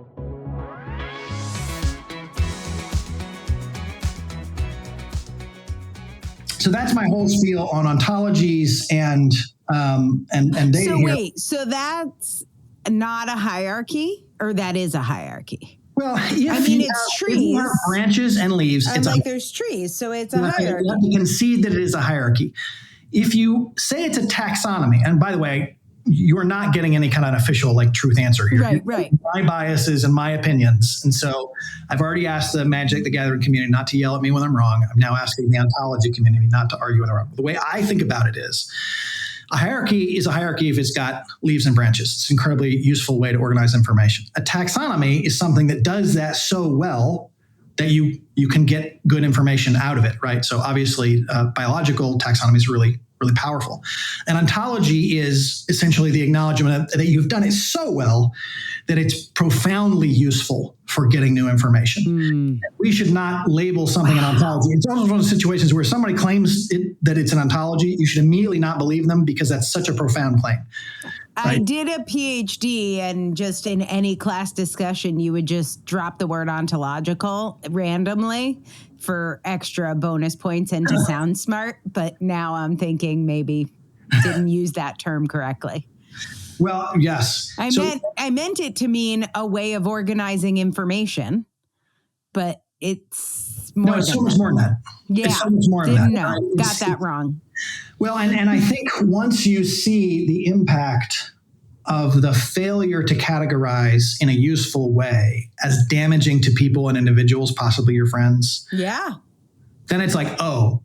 So that's my whole spiel on ontologies and data. So wait, so that's not a hierarchy, or that is a hierarchy? Well, it's trees. If you have branches and leaves. There's trees, so it's a hierarchy. You have to concede that it is a hierarchy. If you say it's a taxonomy, and by the way, you're not getting any kind of official truth answer here. Right. My biases and my opinions. And so I've already asked the Magic the Gathering community not to yell at me when I'm wrong. I'm now asking the ontology community not to argue when I'm wrong. The way I think about it is, a hierarchy is a hierarchy if it's got leaves and branches. It's an incredibly useful way to organize information. A taxonomy is something that does that so well that you can get good information out of it, right? So obviously, biological taxonomy is really, really powerful. And ontology is essentially the acknowledgement that you've done it so well that it's profoundly useful for getting new information. We should not label something an ontology. It's almost one of those situations where somebody claims that it's an ontology. You should immediately not believe them, because that's such a profound claim. I did a PhD, and just in any class discussion, you would just drop the word ontological randomly for extra bonus points and to sound smart. But now I'm thinking maybe didn't use that term correctly. Well, yes. I meant it to mean a way of organizing information, but it's more. No, it's so much more than that. Yeah. It's so much more Didn't than that. know. Got that wrong. Well, and I think once you see the impact of the failure to categorize in a useful way as damaging to people and individuals, possibly your friends, Yeah. then it's like, oh,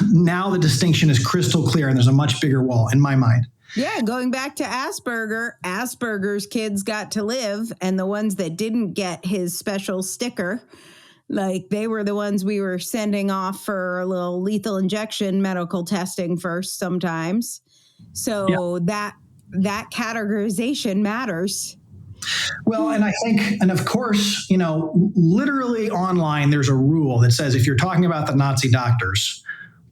now the distinction is crystal clear and there's a much bigger wall in my mind. Yeah, going back to Asperger's kids got to live, and the ones that didn't get his special sticker, like they were the ones we were sending off for a little lethal injection medical testing first sometimes. So that categorization matters. Well, and I think, and of course, literally online, there's a rule that says if you're talking about the Nazi doctors,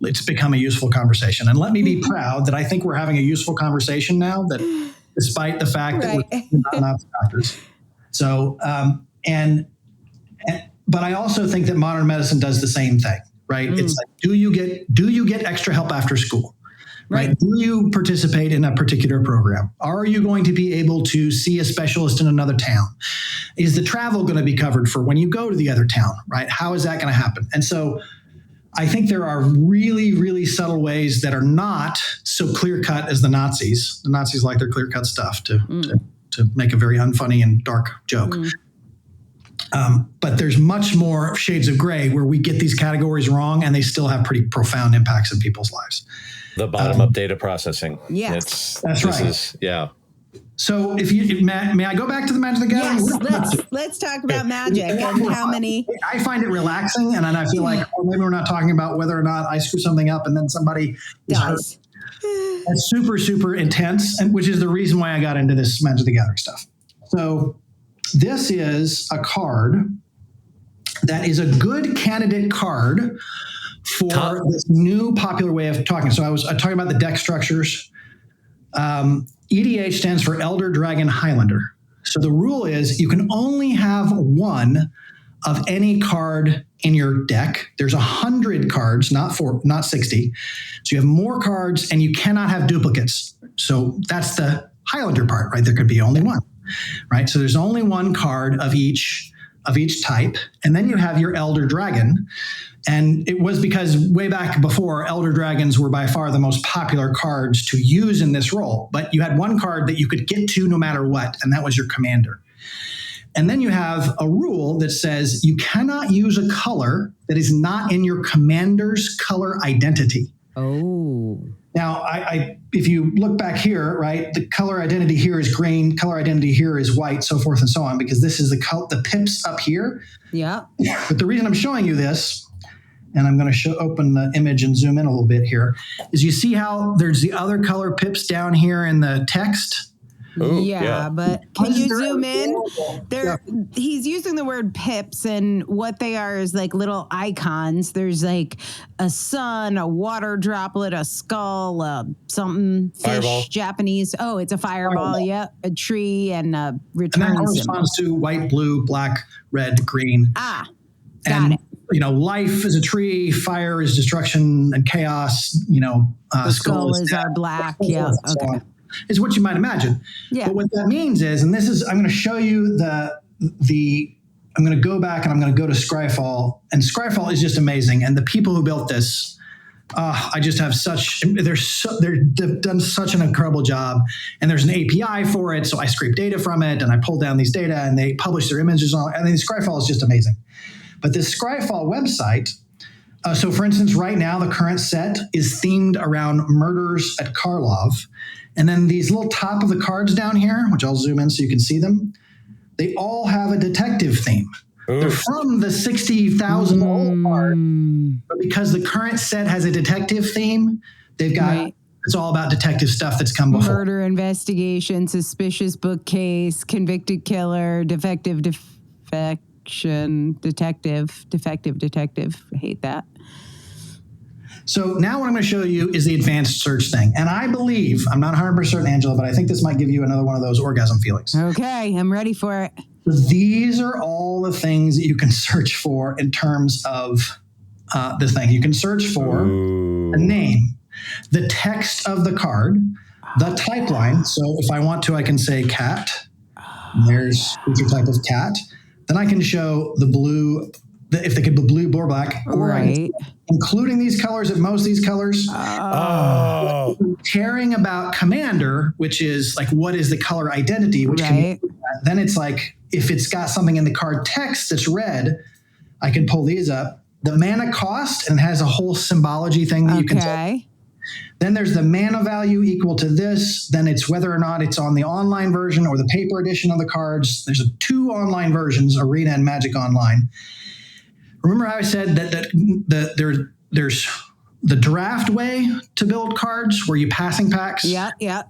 it's become a useful conversation. And let me be proud that I think we're having a useful conversation now, that despite the fact that we're talking about Nazi doctors. So, but I also think that modern medicine does the same thing, right? It's like, do you get extra help after school? Right? Do you participate in a particular program? Are you going to be able to see a specialist in another town? Is the travel going to be covered for when you go to the other town, right? How is that going to happen? And so I think there are really, really subtle ways that are not so clear-cut as the Nazis. The Nazis like their clear-cut stuff to make a very unfunny and dark joke. But there's much more shades of gray where we get these categories wrong and they still have pretty profound impacts in people's lives. The bottom-up data processing. Yes. That's right. Yeah. So may I go back to the Magic the Gathering? Yes, let's talk about magic and how many. I find it relaxing, and then I feel like, maybe we're not talking about whether or not I screw something up and then somebody does. That's super, super intense, and which is the reason why I got into this Magic the Gathering stuff. So this is a card that is a good candidate card for this new popular way of talking. So I was talking about the deck structures. EDH stands for Elder Dragon Highlander. So the rule is you can only have one of any card in your deck. There's 100 cards, not 60. So you have more cards and you cannot have duplicates. So that's the Highlander part, right? There could be only one, right? So there's only one card of each type. And then you have your Elder Dragon. And it was because way back before, Elder Dragons were by far the most popular cards to use in this role. But you had one card that you could get to no matter what, and that was your commander. And then you have a rule that says you cannot use a color that is not in your commander's color identity. Oh. Now, if you look back here, right, the color identity here is green, color identity here is white, so forth and so on, because this is the pips up here. Yeah. But the reason I'm showing you this, and I'm going to open the image and zoom in a little bit here, is you see how there's the other color pips down here in the text? Ooh, yeah, but can you zoom in? He's using the word pips, and what they are is like little icons. There's like a sun, a water droplet, a skull, something fish, fireball. Japanese. Oh, it's a fireball. Yeah, a tree and a return. And that corresponds to white, blue, black, red, green. Got and, it. Life is a tree, fire is destruction and chaos. The skull is our black. Yeah. Okay. Is what you might imagine. Yeah. But what that means is, and this is, I'm going to show you I'm going to go back and I'm going to go to Scryfall, and Scryfall is just amazing. And the people who built this, I just have they've done such an incredible job, and there's an API for it. So I scrape data from it and I pull down these data and they publish their images on, and then Scryfall is just amazing. But this Scryfall website, so for instance, right now, the current set is themed around murders at Karlov. And then these little top of the cards down here, which I'll zoom in so you can see them, they all have a detective theme. Ooh. They're from the 60,000 old card, but because the current set has a detective theme, they've got it's all about detective stuff that's come before. Murder investigation, suspicious bookcase, convicted killer, defective defection, defective detective. I hate that. So now what I'm going to show you is the advanced search thing. And I believe, I'm not 100% certain, Angela, but I think this might give you another one of those orgasm feelings. Okay, I'm ready for it. These are all the things that you can search for in terms of this thing. You can search for a name, the text of the card, the type line. So if I want to, I can say cat. There's your type of cat. Then I can show the blue if they could be blue or black, or Right. including these colors at most of these colors. Oh. Caring about commander, which is like, what is the color identity, which Right. then it's like, if it's got something in the card text that's red, I can pull these up. The mana cost, and has a whole symbology thing that you can set. Okay. Then there's the mana value equal to this. Then it's whether or not it's on the online version or the paper edition of the cards. There's 2 online versions, Arena and Magic Online. Remember how I said that there's the draft way to build cards where you passing packs? Yeah. Yeah.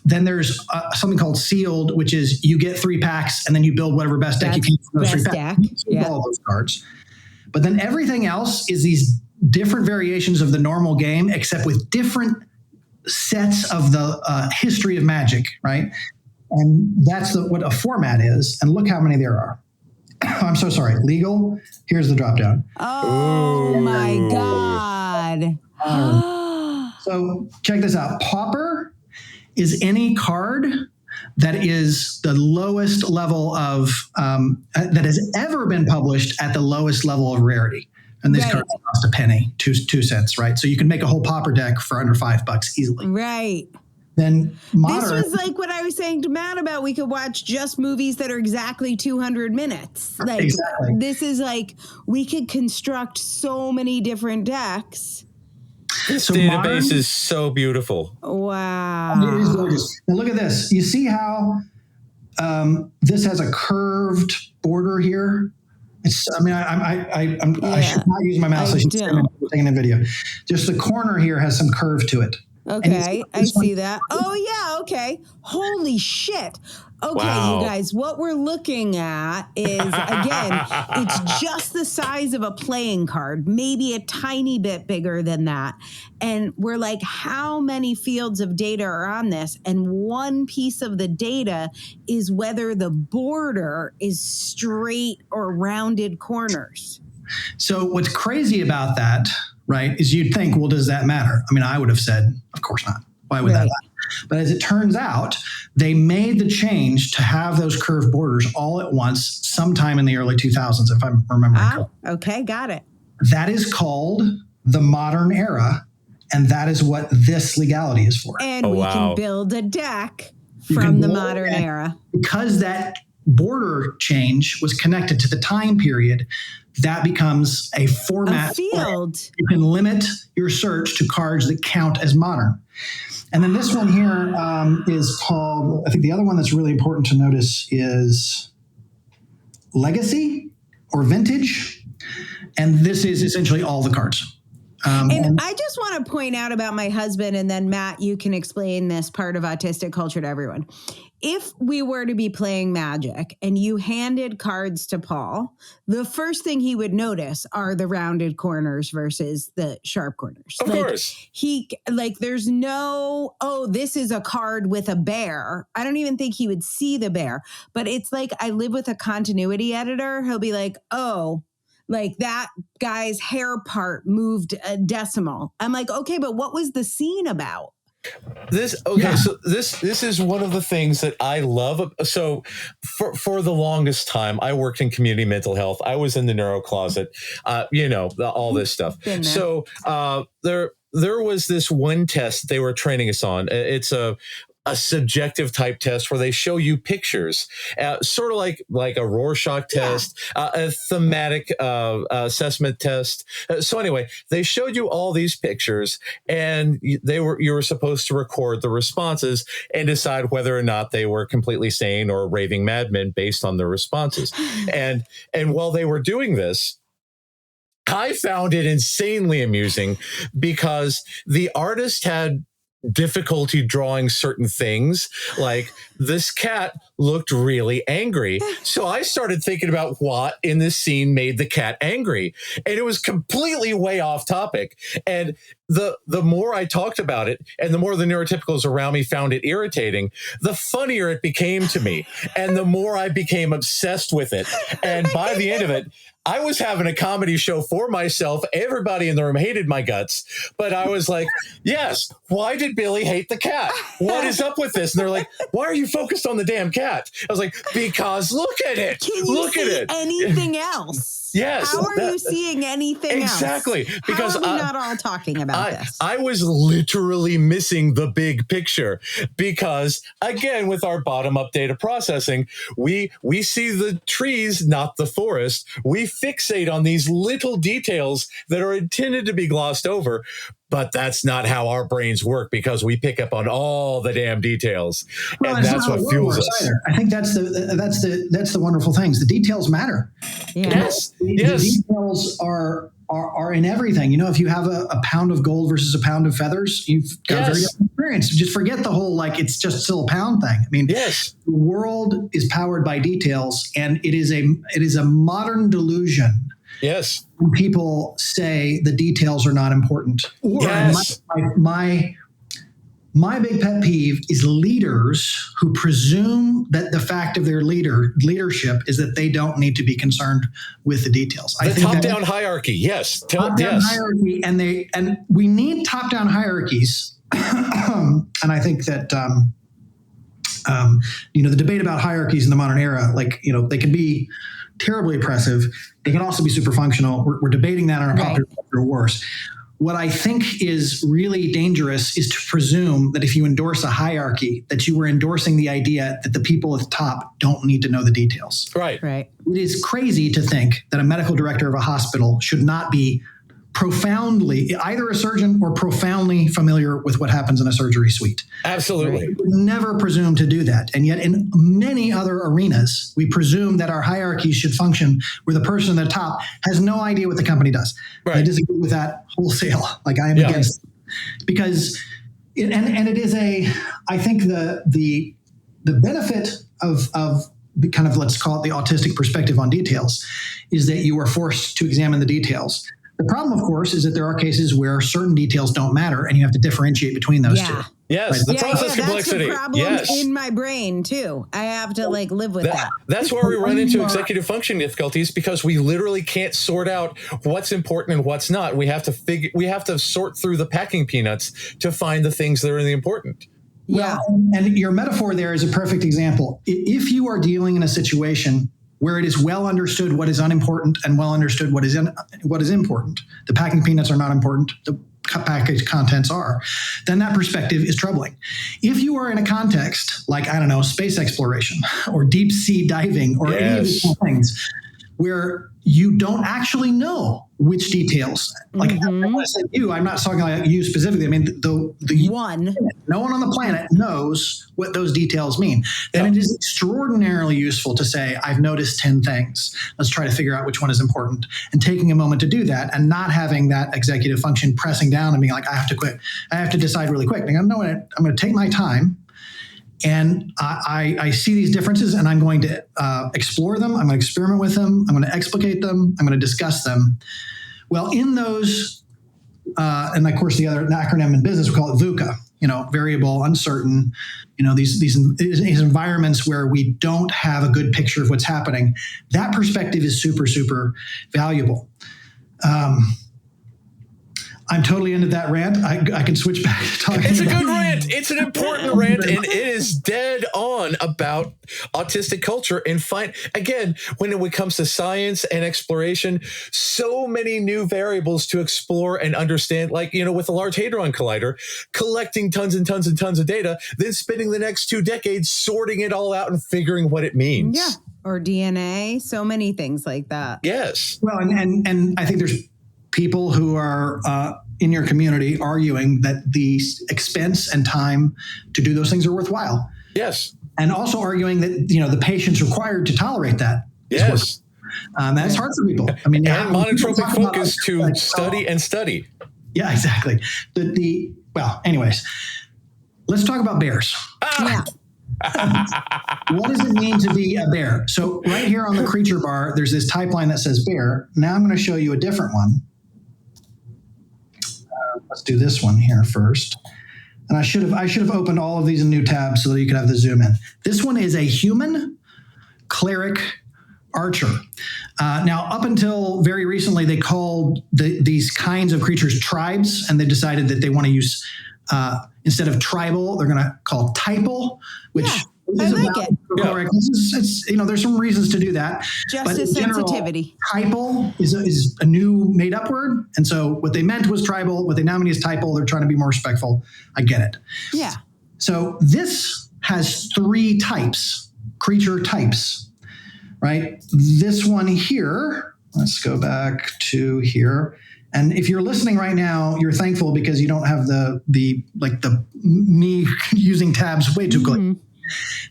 Then there's something called sealed, which is you get 3 packs and then you build whatever best deck you can from those 3 Best packs. deck. Yeah. All those cards. But then everything else is these different variations of the normal game, except with different sets of the history of Magic, right? And that's what a format is. And look how many there are. I'm so sorry. Legal. Here's the drop down. Oh my God. So check this out. Pauper is any card that is the lowest level of, that has ever been published at the lowest level of rarity. And this card cost a penny, 2 cents, right? So you can make a whole Pauper deck for under $5 easily. Right. Then modern. This was like what I was saying to Matt about we could watch just movies that are exactly 200 minutes. Like Exactly. This is like we could construct so many different decks. This So database modern- is so beautiful. Wow. It is gorgeous. Now look at this. You see how this has a curved border here? It's. I mean, I should not use my mouse. I should say I'm taking a video. Just the corner here has some curve to it. Okay, I see that. Oh, yeah, okay. Holy shit. Okay, Wow. you guys, what we're looking at is, again, it's just the size of a playing card, maybe a tiny bit bigger than that. And we're like, how many fields of data are on this? And one piece of the data is whether the border is straight or rounded corners. So what's crazy about that, right, is you'd think, well, does that matter? I mean, I would have said, of course not. Why would that matter? But as it turns out, they made the change to have those curved borders all at once sometime in the early 2000s, if I'm remembering correctly. Okay, got it. That is called the modern era, and that is what this legality is for. And we can build a deck You from can the build modern a deck. era. Because that border change was connected to the time period, that becomes a format. A field. You can limit your search to cards that count as modern. And then this one here is called, I think the other one that's really important to notice is Legacy or Vintage. And this is essentially all the cards. And I just want to point out about my husband, and then Matt, you can explain this part of autistic culture to everyone. If we were to be playing Magic and you handed cards to Paul, the first thing he would notice are the rounded corners versus the sharp corners. Of course. There's no, oh, this is a card with a bear. I don't even think he would see the bear. But it's like I live with a continuity editor. He'll be like, oh, like that guy's hair part moved a decimal. I'm like, okay, but what was the scene about? So this is one of the things that I love. So for the longest time, I worked in community mental health. I was in the neuro closet, all this stuff. So there was this one test they were training us on. It's a subjective type test where they show you pictures, sort of like a Rorschach test, a thematic assessment test. So anyway, they showed you all these pictures, and you were supposed to record the responses and decide whether or not they were completely sane or raving madmen based on the responses. And while they were doing this, I found it insanely amusing because the artist had difficulty drawing certain things. Like this cat looked really angry. So I started thinking about what in this scene made the cat angry. And it was completely way off topic. And the more I talked about it and the more the neurotypicals around me found it irritating, the funnier it became to me. And the more I became obsessed with it. And by the end of it, I was having a comedy show for myself. Everybody in the room hated my guts, but I was like, yes, why did Billy hate the cat? What is up with this? And they're like, why are you focused on the damn cat? I was like, because look at it. Can you look see at it. anything else? Yes. How are you seeing anything exactly, else? because how are we not all talking about this? I was literally missing the big picture because, again, with our bottom-up data processing, we see the trees, not the forest. We fixate on these little details that are intended to be glossed over. But that's not how our brains work because we pick up on all the damn details, and that's what fuels us. Either. I think that's the wonderful things. The details matter. Yeah. Yes, The details are in everything. You know, if you have a pound of gold versus a pound of feathers, you've got a very different experience. Just forget the whole it's just still a pound thing. I mean, the world is powered by details, and it is a modern delusion. Yes. When people say the details are not important. Or my big pet peeve is leaders who presume that the fact of their leadership is that they don't need to be concerned with the details. The top-down hierarchy, yes. Top-down hierarchy, and we need top-down hierarchies. And I think that the debate about hierarchies in the modern era, they can be terribly oppressive. They can also be super functional. We're debating that on a popular culture wars. What I think is really dangerous is to presume that if you endorse a hierarchy, that you were endorsing the idea that the people at the top don't need to know the details. Right. It is crazy to think that a medical director of a hospital should not be profoundly, either a surgeon or profoundly familiar with what happens in a surgery suite. Absolutely. We would never presume to do that. And yet in many other arenas, we presume that our hierarchies should function where the person at the top has no idea what the company does. I disagree with that wholesale. I am against it. Because, it is I think the benefit of kind of, let's call it the autistic perspective on details, is that you are forced to examine the details. The problem, of course, is that there are cases where certain details don't matter and you have to differentiate between those two. Yes, the process complexity. That's the problem in my brain, too. I have to live with that. That's where we run into executive function difficulties because we literally can't sort out what's important and what's not. We have to sort through the packing peanuts to find the things that are really important. Yeah. Well, and your metaphor there is a perfect example. If you are dealing in a situation where it is well understood what is unimportant and well understood what is important, the packing peanuts are not important, the package contents are, then that perspective is troubling. If you are in a context like, space exploration or deep sea diving or any of these things where you don't actually know which details, when I say you, I'm not talking about you specifically. I mean, the one, no one on the planet knows what those details mean. Then it is extraordinarily useful to say, I've noticed 10 things. Let's try to figure out which one is important. And taking a moment to do that and not having that executive function pressing down and being like, I have to quit. I have to decide really quick. I'm going to take my time. And I see these differences and I'm going to explore them. I'm going to experiment with them. I'm going to explicate them. I'm going to discuss them. Well, in those, and of course the acronym in business, we call it VUCA, variable, uncertain, these environments where we don't have a good picture of what's happening. That perspective is super, super valuable. I'm totally into that rant. I can switch back to talking. It's a good rant. It's an important rant, and it is dead on about autistic culture. And again, when it comes to science and exploration, so many new variables to explore and understand. With the Large Hadron Collider, collecting tons and tons and tons of data, then spending the next 2 decades sorting it all out and figuring what it means. Yeah, or DNA. So many things like that. Yes. Well, and I think there's people who are in your community arguing that the expense and time to do those things are worthwhile. Yes. And also arguing that, the patience required to tolerate that. Yes. That's hard for people. I mean, and monotropic focus to study and study. Yeah, exactly. Well, anyways, let's talk about bears. Yeah. What does it mean to be a bear? So right here on the creature bar, there's this type line that says bear. Now I'm going to show you a different one. Let's do this one here first. And I should have opened all of these in new tabs so that you could have the zoom in. This one is a human cleric archer. Now, up until very recently, they called these kinds of creatures tribes, and they decided that they want to use, instead of tribal, they're going to call typal, which is I like it. correct. It's there's some reasons to do that. Just a sensitivity. Typal is a new made up word. And so what they meant was tribal. What they now mean is typal. They're trying to be more respectful. I get it. Yeah. So this has 3 types, creature types, right? This one here, let's go back to here. And if you're listening right now, you're thankful because you don't have the me using tabs way too quick.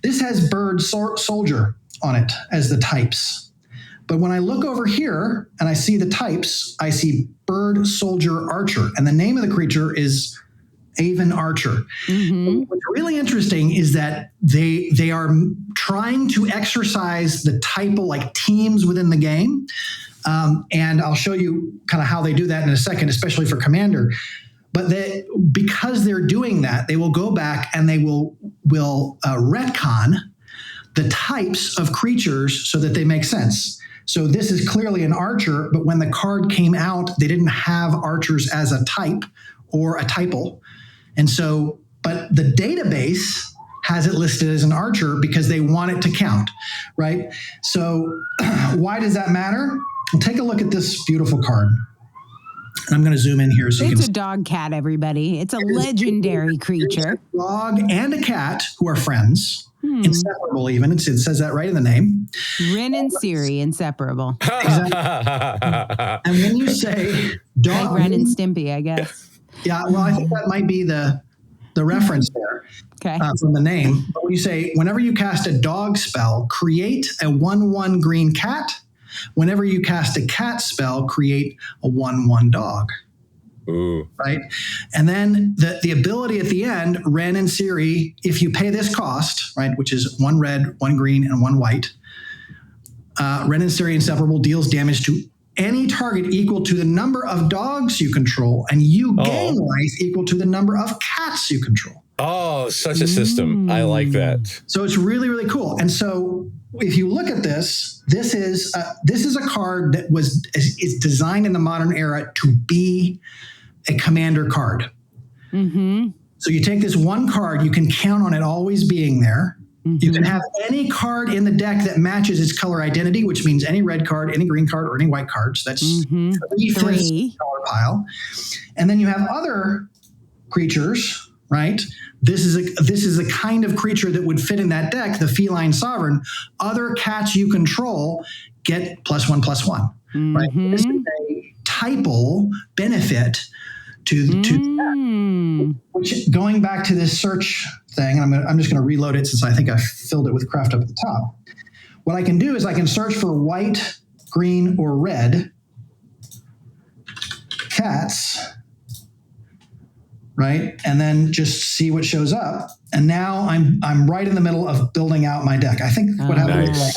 This has bird soldier on it as the types. But when I look over here and I see the types, I see bird soldier archer. And the name of the creature is Avon Archer. What's really interesting is that they are trying to exercise the typal like teams within the game. And I'll show you kind of how they do that in a second, especially for Commander. But because they're doing that, they will go back and they will retcon the types of creatures so that they make sense. So this is clearly an archer, but when the card came out, they didn't have archers as a type or a typal. And so, but the database has it listed as an archer because they want it to count, right? So why does that matter? Well, take a look at this beautiful card. And I'm going to zoom in here so you can see. It's a dog cat, everybody. It's a legendary creature. A dog and a cat who are friends, inseparable even. It says that right in the name. Ren and Siri, inseparable. Exactly. And when you say dog... Like Ren and Stimpy, I guess. Yeah, well, I think that might be the reference there from the name. But when you say, whenever you cast a dog spell, create a 1/1 green cat. Whenever you cast a cat spell, create a 1/1 dog. Ooh. Right? And then the ability at the end, Ren and Siri, if you pay this cost, right, which is 1 red, 1 green, and 1 white, Ren and Siri inseparable deals damage to any target equal to the number of dogs you control, and you gain life equal to the number of cats you control. Oh, such a system. I like that. So it's really, really cool. And so if you look at this, this is a card that is designed in the modern era to be a commander card. So you take this one card, you can count on it always being there. You can have any card in the deck that matches its color identity, which means any red card, any green card, or any white cards. That's 3/5 color pile. And then you have other creatures, right? This is a kind of creature that would fit in that deck, the feline sovereign. Other cats you control get +1/+1, right? This is a typal benefit to that. Which, going back to this search thing, I'm just going to reload it since I think I filled it with craft up at the top. What I can do is I can search for white, green, or red cats, right? And then just see what shows up. And now I'm right in the middle of building out my deck. I think what happened was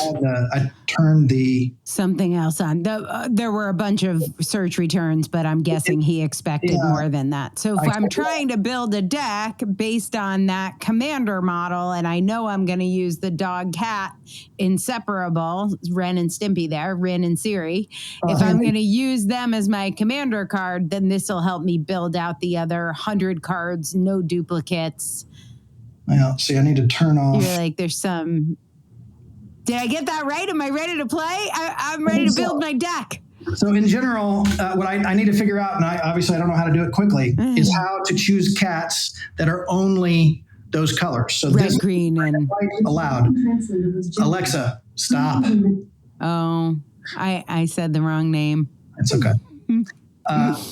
I turned the... Something else on. There were a bunch of search returns, but I'm guessing he expected more than that. So if I'm trying to build a deck based on that commander model, and I know I'm going to use the dog cat inseparable, Ren and Stimpy there, Ren and Siri. If I'm going to use them as my commander card, then this will help me build out the other 100 cards, no duplicates. Yeah, see, I need to turn off. You're like, there's some... Did I get that right? Am I ready to play? I'm ready to build my deck. So in general, what I need to figure out, and obviously I don't know how to do it quickly, is how to choose cats that are only those colors. So red, green, and... allowed. Alexa, stop. Oh, I said the wrong name. It's okay.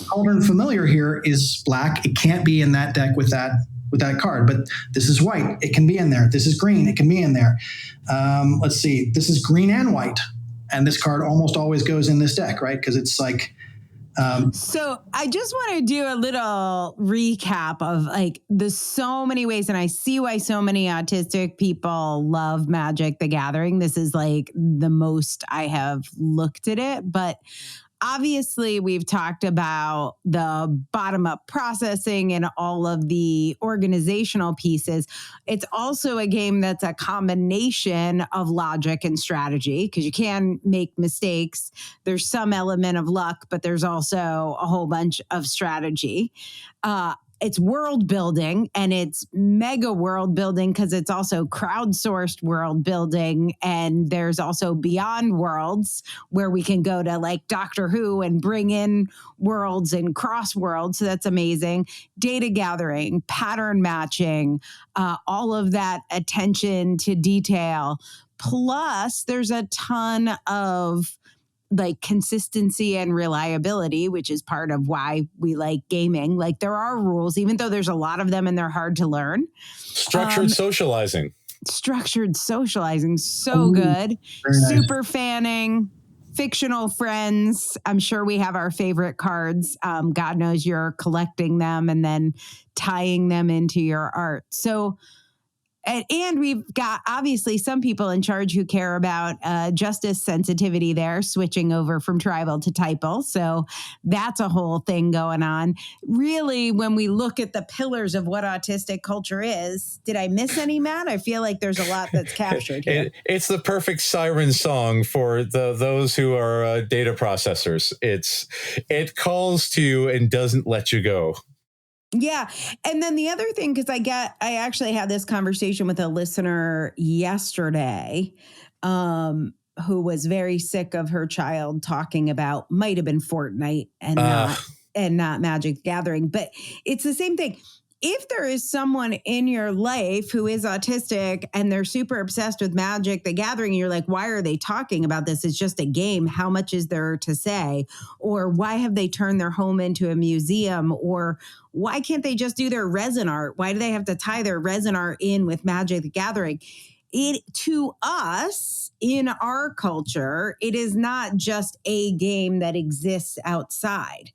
Cauldron Familiar here is black. It can't be in that deck with that card, but this is white. It can be in there. This is green. It can be in there. Let's see. This is green and white. And this card almost always goes in this deck, right? Because it's like... So I just want to do a little recap of like there's so many ways, and I see why so many autistic people love Magic the Gathering. This is like the most I have looked at it, but obviously, we've talked about the bottom-up processing and all of the organizational pieces. It's also a game that's a combination of logic and strategy because you can make mistakes. There's some element of luck, but there's also a whole bunch of strategy. it's world building, and it's mega world building because it's also crowdsourced world building. And there's also beyond worlds where we can go to like Doctor Who and bring in worlds and cross worlds. So that's amazing. Data gathering, pattern matching, all of that attention to detail. Plus, there's a ton of like consistency and reliability, which is part of why we like gaming. Like there are rules, even though there's a lot of them and they're hard to learn. Structured socializing. Structured socializing. So good. Nice. Super fanning. Fictional friends. I'm sure we have our favorite cards. God knows you're collecting them and then tying them into your art. So, and we've got obviously some people in charge who care about justice sensitivity there, switching over from tribal to typal. So that's a whole thing going on. Really, when we look at the pillars of what autistic culture is, did I miss any, Matt? I feel like there's a lot that's captured here. It's the perfect siren song for those who are data processors. It calls to you and doesn't let you go. Yeah. And then the other thing, because I actually had this conversation with a listener yesterday who was very sick of her child talking about, might have been Fortnite and not Magic the Gathering. But it's the same thing. If there is someone in your life who is autistic and they're super obsessed with Magic the Gathering, and you're like, why are they talking about this? It's just a game. How much is there to say? Or why have they turned their home into a museum? Or why can't they just do their resin art? Why do they have to tie their resin art in with Magic the Gathering? To us, in our culture, it is not just a game that exists outside.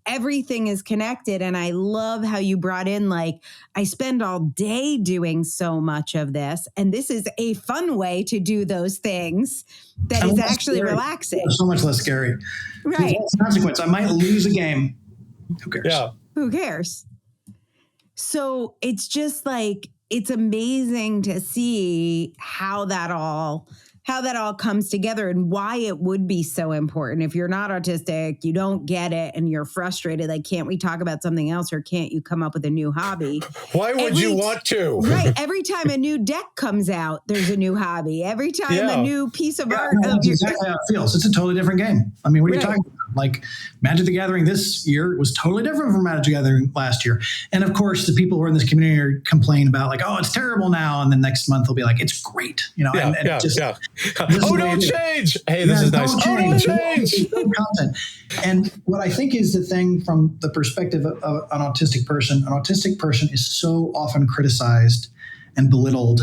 Everything is connected. And I love how you brought in, like, I spend all day doing so much of this. And this is a fun way to do those things that is actually relaxing. So much less scary. Right. Consequence. I might lose a game. Who cares? Yeah. Who cares? So it's just like, it's amazing to see how that all comes together and why it would be so important. If you're not autistic, you don't get it, and you're frustrated, like, can't we talk about something else, or can't you come up with a new hobby? Why would you want to? Right. Every time a new deck comes out, there's a new hobby. Every time a new piece of art. That's exactly how it feels. It's a totally different game. I mean, what are you talking about? Like, Magic the Gathering this year was totally different from Magic the Gathering last year. And of course, the people who are in this community are complain about, like, oh, it's terrible now. And then next month they'll be like, it's great. You know, Oh, don't change. Hey, this is nice. Don't change. Content. And what I think is the thing from the perspective of an autistic person is so often criticized and belittled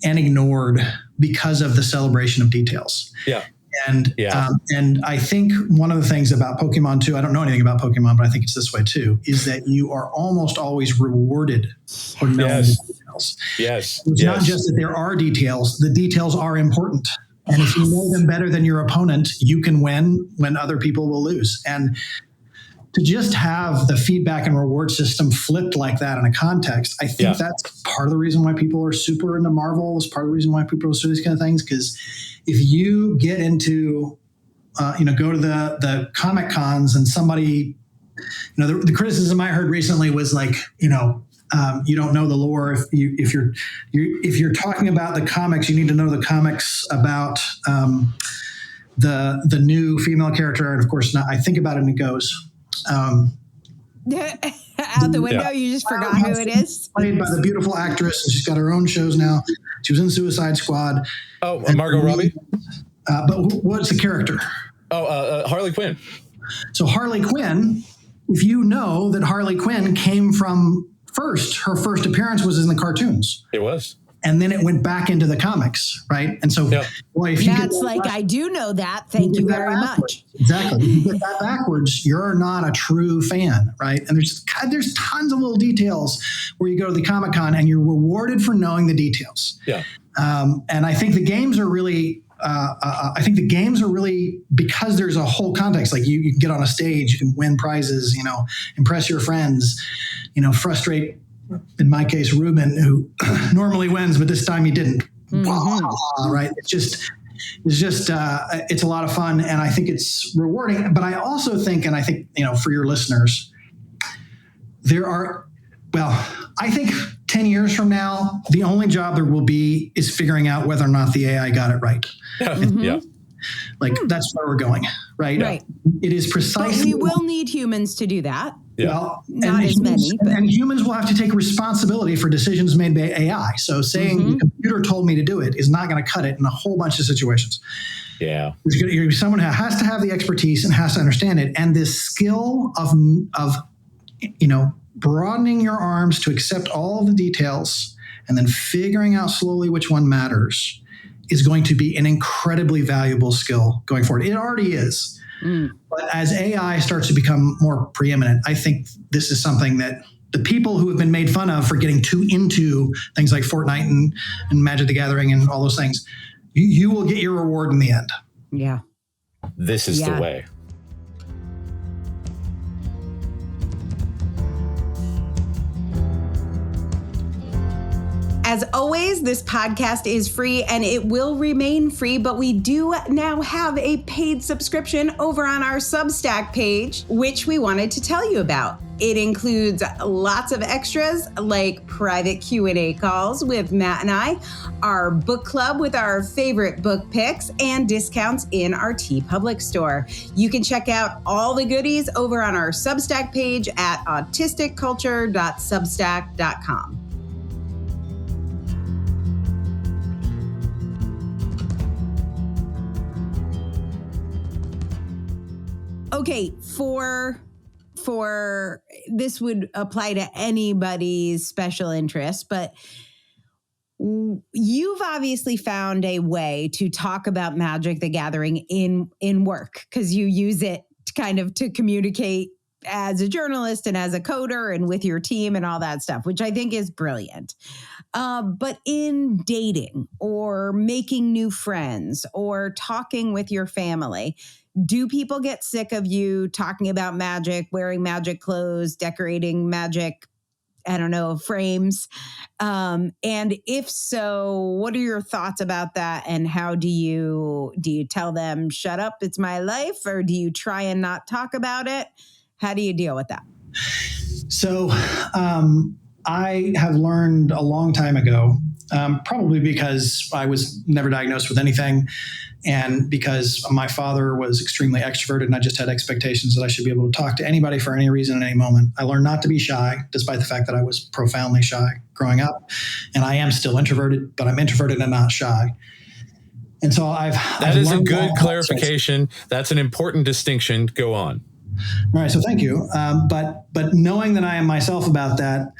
and ignored because of the celebration of details. Yeah. And I think one of the things about Pokemon too, I don't know anything about Pokemon, but I think it's this way too, is that you are almost always rewarded for knowing the details. Yes. It's not just that there are details, the details are important. And if you know them better than your opponent, you can win when other people will lose. And to just have the feedback and reward system flipped like that in a context, I think that's part of the reason why people are super into Marvel. It's part of the reason why people are into these kind of things. Because if you get into, go to the comic cons and somebody, the criticism I heard recently was like, you don't know the lore. If you're talking about the comics, you need to know the comics about the new female character. And of course, I think about it and it goes. Out the window, you just forgot who it is. Played by the beautiful actress, and she's got her own shows now. She was in Suicide Squad. Oh, Margot Robbie. But what's the character? Oh, Harley Quinn. So Harley Quinn, if you know that Harley Quinn came from her first appearance was in the cartoons. It was. And then it went back into the comics, right? And so, if you Matt's like, I do know that. Thank you very much. Exactly. If you get that backwards, you're not a true fan, right? And there's tons of little details where you go to the Comic-Con and you're rewarded for knowing the details. Yeah. And I think the games are really, because there's a whole context. Like you can get on a stage, you can win prizes, impress your friends, frustrate. In my case, Ruben, who normally wins, but this time he didn't. Mm-hmm. Right? It's a lot of fun, and I think it's rewarding. But I also think, and I think for your listeners, there are well, I think 10 years from now, the only job there will be is figuring out whether or not the AI got it right. Yeah. Like that's where we're going, right? Right. It is precisely. But we will need humans to do that. Yeah. Well, Not as many, but- and humans will have to take responsibility for decisions made by AI. So saying the computer told me to do it is not going to cut it in a whole bunch of situations. Yeah. There's going to be someone who has to have the expertise and has to understand it. And this skill of broadening your arms to accept all of the details and then figuring out slowly which one matters is going to be an incredibly valuable skill going forward. It already is. But as AI starts to become more preeminent, I think this is something that the people who have been made fun of for getting too into things like Fortnite and Magic the Gathering and all those things, you will get your reward in the end. Yeah. This is the way. As always, this podcast is free and it will remain free, but we do now have a paid subscription over on our Substack page, which we wanted to tell you about. It includes lots of extras like private Q&A calls with Matt and I, our book club with our favorite book picks, and discounts in our TeePublic store. You can check out all the goodies over on our Substack page at autisticculture.substack.com. Okay, for this would apply to anybody's special interest, but you've obviously found a way to talk about Magic the Gathering in work because you use it to communicate as a journalist and as a coder and with your team and all that stuff, which I think is brilliant. But in dating or making new friends or talking with your family, do people get sick of you talking about magic, wearing magic clothes, decorating magic, frames? And if so, what are your thoughts about that? And how do you tell them, shut up, it's my life? Or do you try and not talk about it? How do you deal with that? So I have learned a long time ago, probably because I was never diagnosed with anything, and because my father was extremely extroverted and I just had expectations that I should be able to talk to anybody for any reason at any moment. I learned not to be shy, despite the fact that I was profoundly shy growing up. And I am still introverted, but I'm introverted and not shy. And so That is a good clarification. That's an important distinction. Go on. All right. So thank you. But knowing that I am myself about that,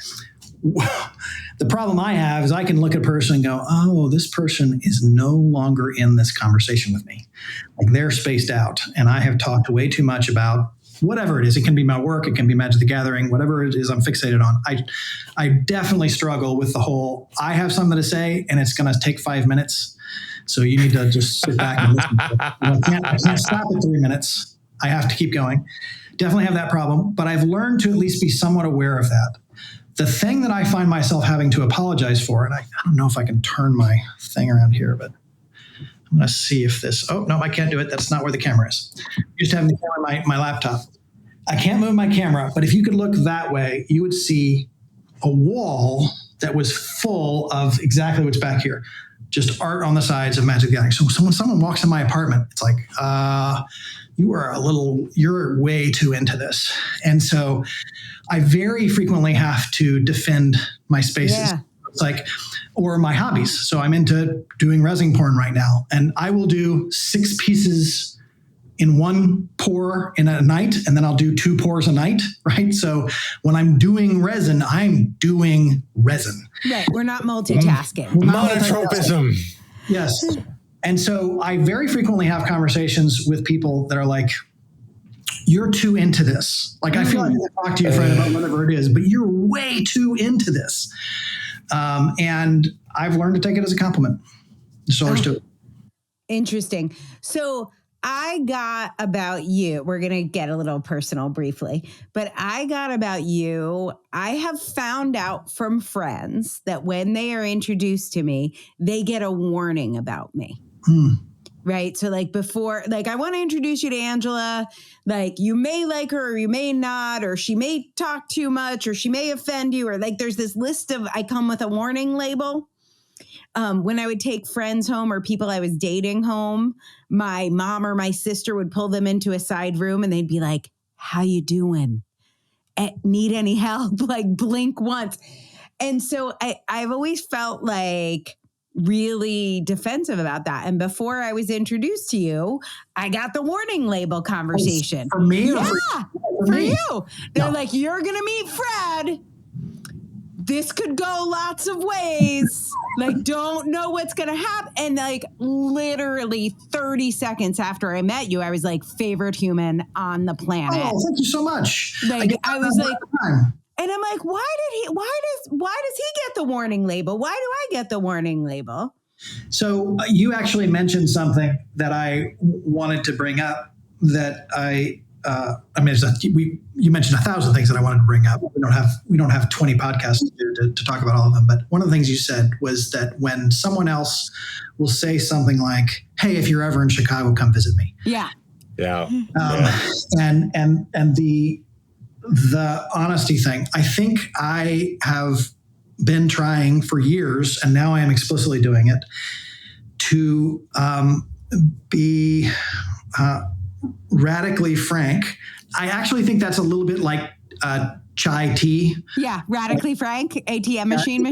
the problem I have is I can look at a person and go, oh, this person is no longer in this conversation with me. Like they're spaced out. And I have talked way too much about whatever it is. It can be my work. It can be Magic the Gathering, whatever it is I'm fixated on. I definitely struggle with the whole, I have something to say and it's going to take 5 minutes. So you need to just sit back and listen to it. I can't stop at 3 minutes. I have to keep going. Definitely have that problem. But I've learned to at least be somewhat aware of that. The thing that I find myself having to apologize for, and I don't know if I can turn my thing around here, but I'm going to see if this, oh, no, I can't do it. That's not where the camera is. Just having the camera on my laptop. I can't move my camera, but if you could look that way, you would see a wall that was full of exactly what's back here. Just art on the sides of Magic the Gathering. So when someone walks in my apartment, it's like, you're way too into this. And so I very frequently have to defend my spaces. Yeah. It's like, or my hobbies. So I'm into doing resin porn right now. And I will do 6 pieces in one pour in a night, and then I'll do 2 pours a night, right? So when I'm doing resin, I'm doing resin. Right. We're not multitasking. Monotropism. Yes. And so I very frequently have conversations with people that are like, you're too into this. Like, I feel like I talk to your friend about whatever it is, but you're way too into this. And I've learned to take it as a compliment. So there's to it. Interesting. So I got about you, we're going to get a little personal briefly, but I got about you. I have found out from friends that when they are introduced to me, they get a warning about me. right? So like before, like I want to introduce you to Angela. Like you may like her or you may not, or she may talk too much or she may offend you, or like there's this list of, I come with a warning label. When I would take friends home or people I was dating home, my mom or my sister would pull them into a side room and they'd be like, how you doing? Need any help? Like blink once. And so I've always felt like really defensive about that. And before I was introduced to you, I got the warning label conversation. For me? Yeah, for me? you. They're like, you're going to meet Fred. This could go lots of ways. Like, don't know what's going to happen. And like literally 30 seconds after I met you, I was like, favorite human on the planet. Oh, thank you so much. Like, I was like, and I'm like, why does he get the warning label? Why do I get the warning label? So you actually mentioned something that I wanted to bring up that you mentioned 1,000 things that I wanted to bring up. We don't have 20 podcasts to talk about all of them. But one of the things you said was that when someone else will say something like, "Hey, if you're ever in Chicago, come visit me." Yeah. Yeah. And the honesty thing, I think I have been trying for years, and now I am explicitly doing it, to be radically frank. I actually think that's a little bit like chai tea. Yeah, radically frank, ATM machine.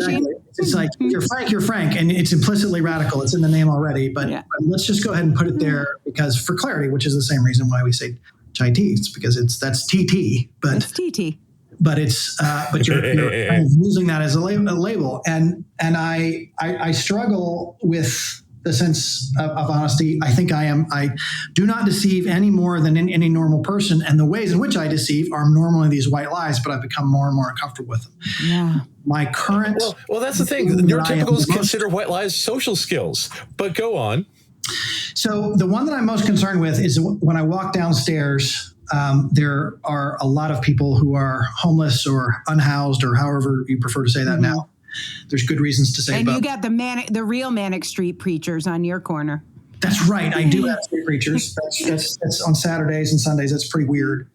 It's like, you're frank, and it's implicitly radical. It's in the name already, but let's just go ahead and put it there because for clarity, which is the same reason why we say chai tea. It's because that's TT, but it's TT. But it's but you're kind of using that as a label, and I struggle with the sense of honesty. I think I do not deceive any more than any normal person. And the ways in which I deceive are normally these white lies, but I've become more and more uncomfortable with them. Yeah. My current... Well, that's the thing. Neurotypicals consider white lies social skills, but go on. So the one that I'm most concerned with is when I walk downstairs, there are a lot of people who are homeless or unhoused or however you prefer to say that now. There's good reasons to say. And you got the real manic street preachers on your corner. That's right. I do have street preachers. That's on Saturdays and Sundays. That's pretty weird.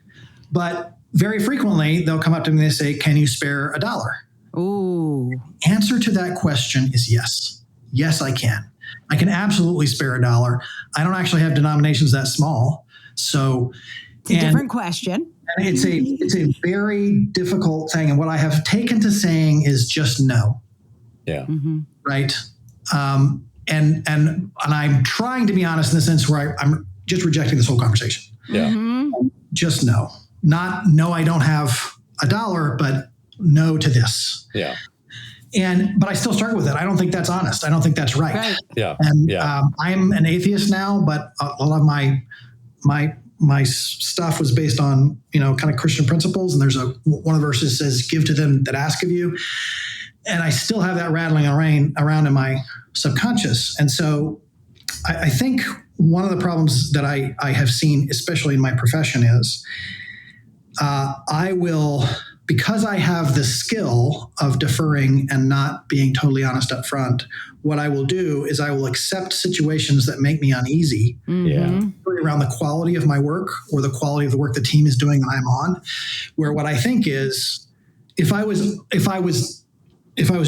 But very frequently they'll come up to me and they say, "Can you spare $1?" Ooh. Answer to that question is yes. Yes, I can. I can absolutely spare $1. I don't actually have denominations that small. So it's a different question. And it's a very difficult thing. And what I have taken to saying is just no. Yeah. Mm-hmm. Right. And I'm trying to be honest in the sense where I'm just rejecting this whole conversation. Yeah. Mm-hmm. Just no. Not no, I don't have $1, but no to this. Yeah. But I still struggle with it. I don't think that's honest. I don't think that's right. Yeah. And I'm an atheist now, but a lot of my stuff was based on, kind of Christian principles. And there's one of the verses says, "Give to them that ask of you." And I still have that rattling around in my subconscious. And so I think one of the problems that I have seen, especially in my profession, is I will, because I have the skill of deferring and not being totally honest up front, what I will do is I will accept situations that make me uneasy around the quality of my work or the quality of the work the team is doing that I'm on, where what I think is if I was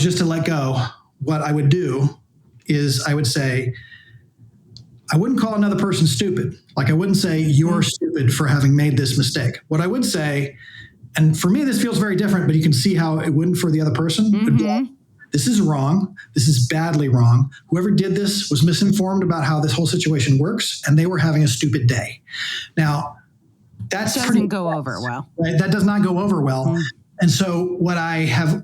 just to let go, what I would do is I would say, I wouldn't call another person stupid. Like I wouldn't say you're stupid for having made this mistake. What I would say, and for me, this feels very different, but you can see how it wouldn't for the other person. Mm-hmm. This is wrong. This is badly wrong. Whoever did this was misinformed about how this whole situation works, and they were having a stupid day. Now, that doesn't go over well. Right? That does not go over well. Mm-hmm. And so what I have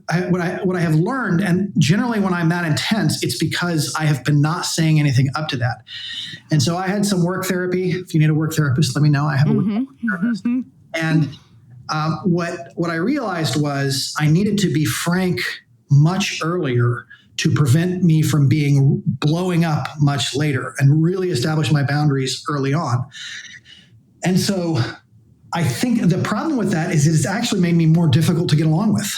learned, and generally when I'm that intense, it's because I have been not saying anything up to that. And so I had some work therapy. If you need a work therapist, let me know. I have a work therapist. And what I realized was I needed to be frank much earlier to prevent me from blowing up much later, and really establish my boundaries early on. And so I think the problem with that is it's actually made me more difficult to get along with.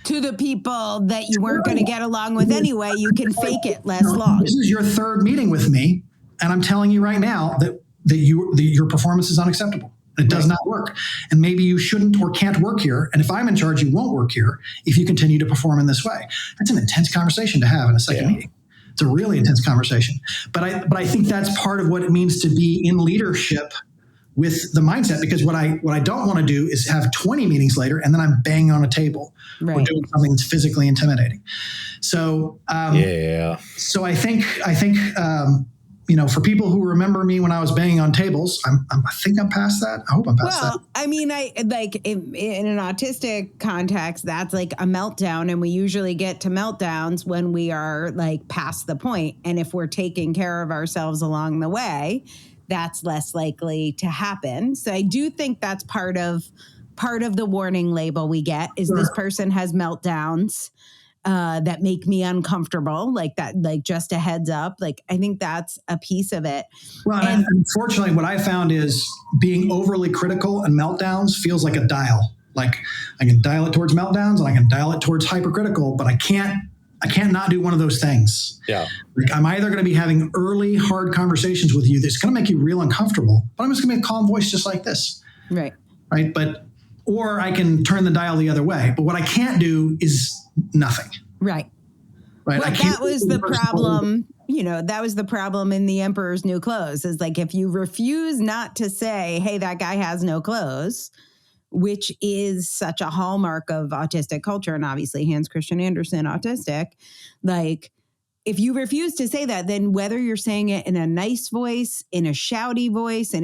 To the people that you weren't going to get along with anyway, you can fake it less long. This is your third meeting with me. and I'm telling you right now that your performance is unacceptable. It does not work. And maybe you shouldn't or can't work here. And if I'm in charge, you won't work here if you continue to perform in this way. That's an intense conversation to have in a second meeting. It's a really intense conversation. But I think that's part of what it means to be in leadership with the mindset, because what I don't want to do is have 20 meetings later and then I'm banging on a table or doing something that's physically intimidating. So so I think for people who remember me when I was banging on tables, I think I'm past that. I hope I'm past that. Well, I mean, I like in an autistic context, that's like a meltdown, and we usually get to meltdowns when we are like past the point. And if we're taking care of ourselves along the way, that's less likely to happen. So I do think that's part of the warning label we get is this person has meltdowns that make me uncomfortable, like that, like just a heads up. Like, I think that's a piece of it. Well, and unfortunately, what I found is being overly critical and meltdowns feels like a dial. Like I can dial it towards meltdowns and I can dial it towards hypercritical, but I can't not do one of those things. Yeah. Like I'm either going to be having early, hard conversations with you that's going to make you real uncomfortable, but I'm just going to be a calm voice just like this. Right. Or I can turn the dial the other way. But what I can't do is nothing. Right. Well, that was the problem. That was the problem in The Emperor's New Clothes is like, if you refuse not to say, hey, that guy has no clothes, which is such a hallmark of autistic culture. And obviously Hans Christian Andersen, autistic, like if you refuse to say that, then whether you're saying it in a nice voice, in a shouty voice,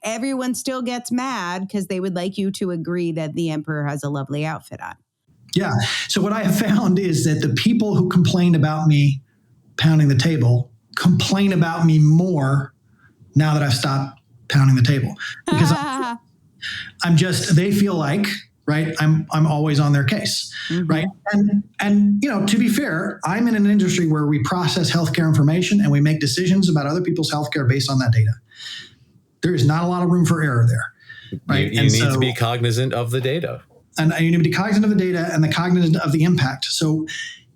everyone still gets mad because they would like you to agree that the emperor has a lovely outfit on. Yeah. So what I have found is that the people who complain about me pounding the table complain about me more now that I've stopped pounding the table. Because they feel like, right, I'm always on their case, right? And to be fair, I'm in an industry where we process healthcare information and we make decisions about other people's healthcare based on that data. There is not a lot of room for error there, right? You need to be cognizant of the data. And you need to be cognizant of the data and the cognizant of the impact. So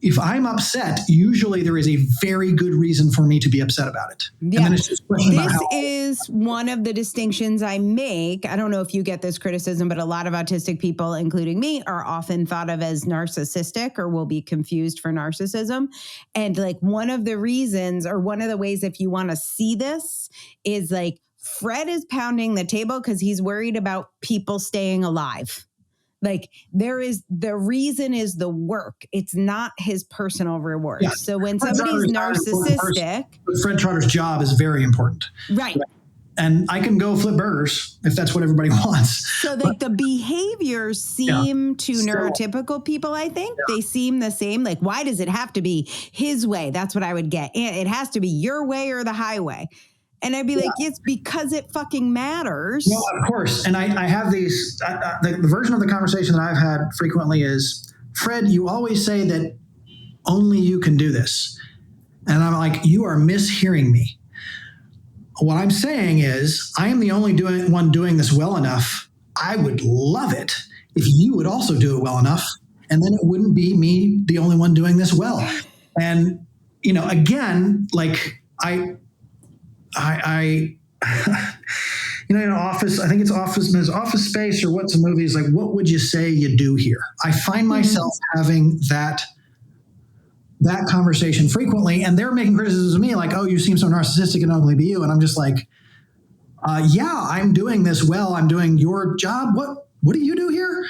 if I'm upset, usually there is a very good reason for me to be upset about it. Yeah. And then it's just a question about how. This is one of the distinctions I make. I don't know if you get this criticism, but a lot of autistic people, including me, are often thought of as narcissistic or will be confused for narcissism. And like one of the reasons or one of the ways, if you want to see this, is like Fred is pounding the table because he's worried about people staying alive. Like the reason is the work. It's not his personal reward. Yeah. So when somebody's narcissistic. Fred Trotter's job is very important. Right. And I can go flip burgers if that's what everybody wants. So like the behaviors seem to neurotypical people, I think. Yeah. They seem the same. Like, why does it have to be his way? That's what I would get. It has to be your way or the highway. And I'd be like, it's because it fucking matters. No, of course. And I have these, the version of the conversation that I've had frequently is, Fred, you always say that only you can do this. And I'm like, you are mishearing me. What I'm saying is, I am the only one doing this well enough. I would love it if you would also do it well enough. And then it wouldn't be me, the only one doing this well. And, again, like in an office, I think it's Office Space or what's the movie is like, what would you say you do here? I find myself having that conversation frequently, and they're making criticisms of me like, oh, you seem so narcissistic and ugly be you. And I'm just like, yeah, I'm doing this well. I'm doing your job. What do you do here?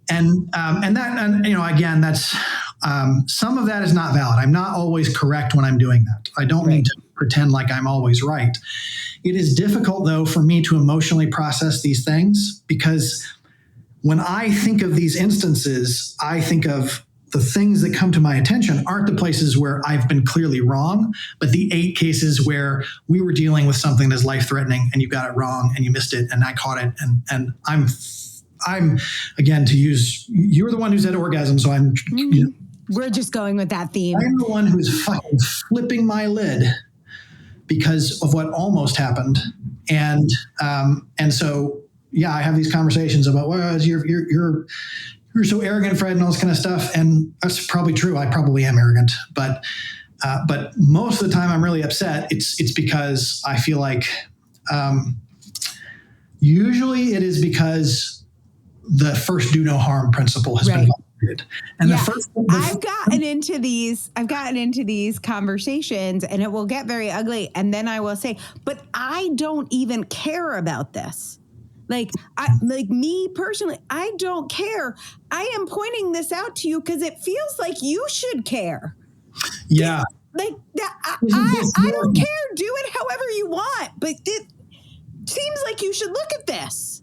And again, that's some of that is not valid. I'm not always correct when I'm doing that. I don't need to pretend like I'm always right. It is difficult, though, for me to emotionally process these things because when I think of these instances, I think of the things that come to my attention aren't the places where I've been clearly wrong, but the 8 cases where we were dealing with something that's life-threatening and you got it wrong and you missed it and I caught it. And I'm again, to use, you're the one who's had orgasm, so I'm... We're just going with that theme. I'm the one who's fucking flipping my lid because of what almost happened. And so, yeah, I have these conversations about, well, you're so arrogant, Fred, and all this kind of stuff. And that's probably true. I probably am arrogant, but But most of the time I'm really upset. It's because I feel like usually it is because the first do no harm principle has been violated. And I've gotten into these conversations, and it will get very ugly. And then I will say, but I don't even care about this. Like me personally, I don't care. I am pointing this out to you because it feels like you should care. Yeah. Like that, I don't care. Do it however you want, but it seems like you should look at this.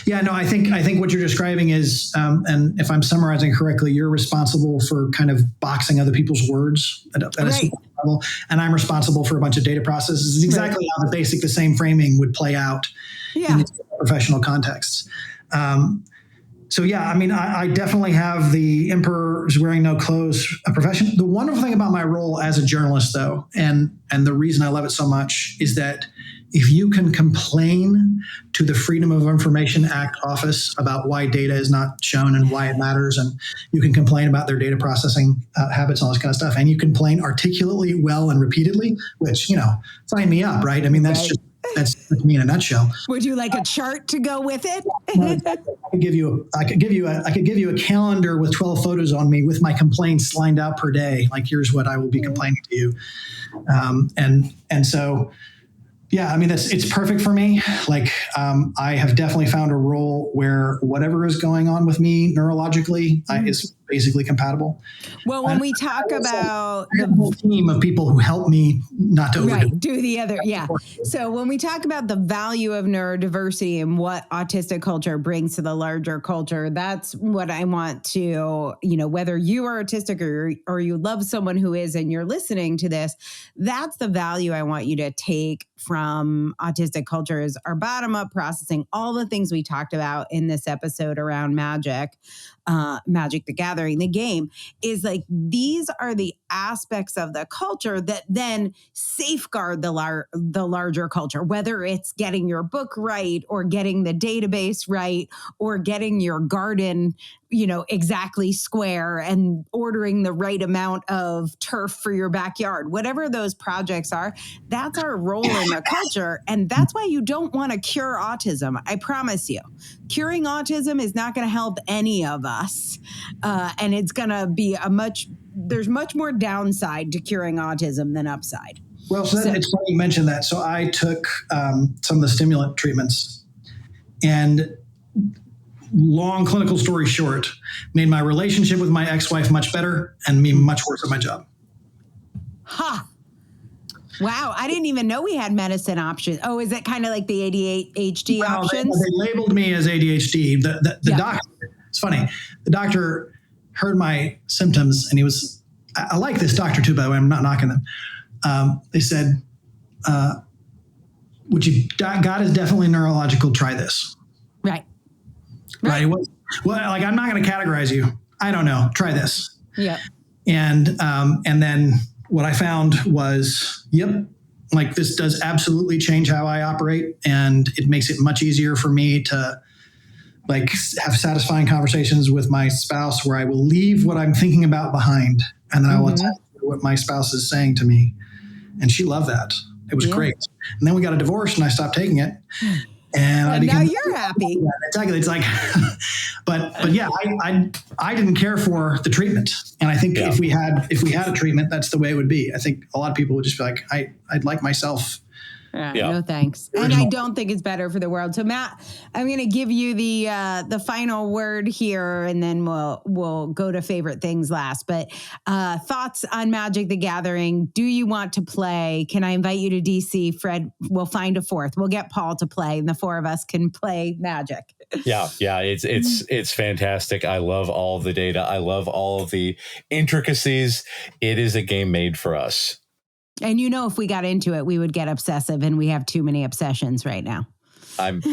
Yeah, no, I think what you're describing is, and if I'm summarizing correctly, you're responsible for kind of boxing other people's words at a level, and I'm responsible for a bunch of data processes. It's exactly how the same framing would play out in professional contexts. So yeah, I mean, I definitely have the emperor is wearing no clothes profession. The wonderful thing about my role as a journalist, though, and the reason I love it so much is that if you can complain to the Freedom of Information Act office about why data is not shown and why it matters, and you can complain about their data processing habits and all this kind of stuff, and you complain articulately, well, and repeatedly, which, sign me up, right? I mean, that's me in a nutshell. Would you like a chart to go with it? I could give you a calendar with 12 photos on me with my complaints lined out per day. Like, here's what I will be complaining to you. And so, yeah, I mean, it's perfect for me. Like, I have definitely found a role where whatever is going on with me neurologically is basically compatible. Well, when we talk about the whole team of people who help me not to do the other, So when we talk about the value of neurodiversity and what autistic culture brings to the larger culture, that's what I want to, whether you are autistic or you love someone who is and you're listening to this, that's the value I want you to take from autistic culture is our bottom-up processing, all the things we talked about in this episode around Magic the Gathering, the game, is like these are the aspects of the culture that then safeguard the larger culture, whether it's getting your book right or getting the database right or getting your garden exactly square and ordering the right amount of turf for your backyard. Whatever those projects are, that's our role in the culture. And that's why you don't want to cure autism. I promise you. Curing autism is not going to help any of us. And it's going to be there's much more downside to curing autism than upside. Well, so it's funny you mentioned that. So I took some of the stimulant treatments, and long clinical story short, made my relationship with my ex-wife much better and me much worse at my job. Wow, I didn't even know we had medicine options. Oh, is it kind of like the ADHD options? They labeled me as ADHD. The doctor, it's funny, the doctor heard my symptoms, and he was, I like this doctor too, by the way, I'm not knocking them. They said, God is definitely neurological, try this. Right. Right. Well, like, I'm not going to categorize you. I don't know. Try this. Yeah. And then what I found was, like, this does absolutely change how I operate, and it makes it much easier for me to like have satisfying conversations with my spouse where I will leave what I'm thinking about behind, and then I will attend to what my spouse is saying to me. And she loved that. It was great. And then we got a divorce, and I stopped taking it. And now you're happy. Yeah, exactly. It's like, but yeah, I didn't care for the treatment, and I think if we had a treatment, that's the way it would be. I think a lot of people would just be like, I'd like myself. No thanks. And I don't think it's better for the world. So Matt, I'm going to give you the final word here, and then we'll go to favorite things last. But thoughts on Magic the Gathering? Do you want to play? Can I invite you to DC? Fred, we'll find a fourth. We'll get Paul to play, and the four of us can play Magic. Yeah, it's fantastic. I love all of the data. I love all of the intricacies. It is a game made for us. And if we got into it, we would get obsessive, and we have too many obsessions right now. I've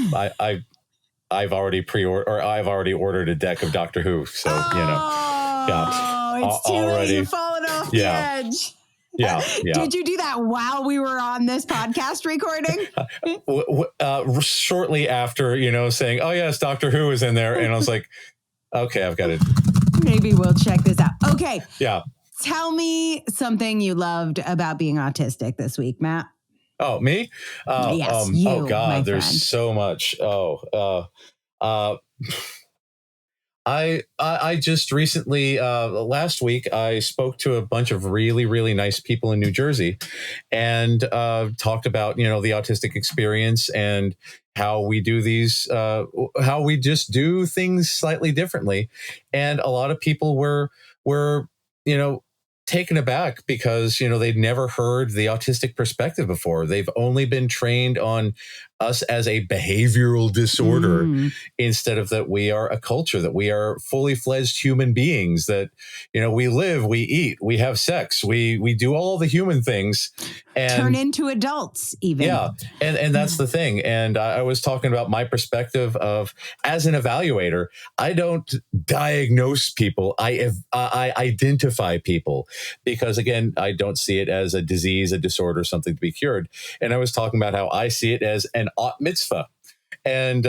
already I've already ordered a deck of Doctor Who, so it's too late. You're falling off the edge. Yeah. Did you do that while we were on this podcast recording? Shortly after, saying, "Oh yes, Doctor Who is in there," and I was like, "Okay, I've got it." Maybe we'll check this out. Okay. Yeah. Tell me something you loved about being autistic this week, Matt. Oh, me? Yes, you, oh God, my there's friend. so much. I just recently, last week, I spoke to a bunch of really, really nice people in New Jersey and talked about, the autistic experience and how we do these, how we just do things slightly differently. And a lot of people were, taken aback because, they'd never heard the autistic perspective before. They've only been trained on us as a behavioral disorder instead of that we are a culture, that we are fully fledged human beings, that, we live, we eat, we have sex, we do all the human things and turn into adults even. Yeah. And that's the thing. And I was talking about my perspective of, as an evaluator, I don't diagnose people. I identify people because, again, I don't see it as a disease, a disorder, something to be cured. And I was talking about how I see it as an ot mitzvah. And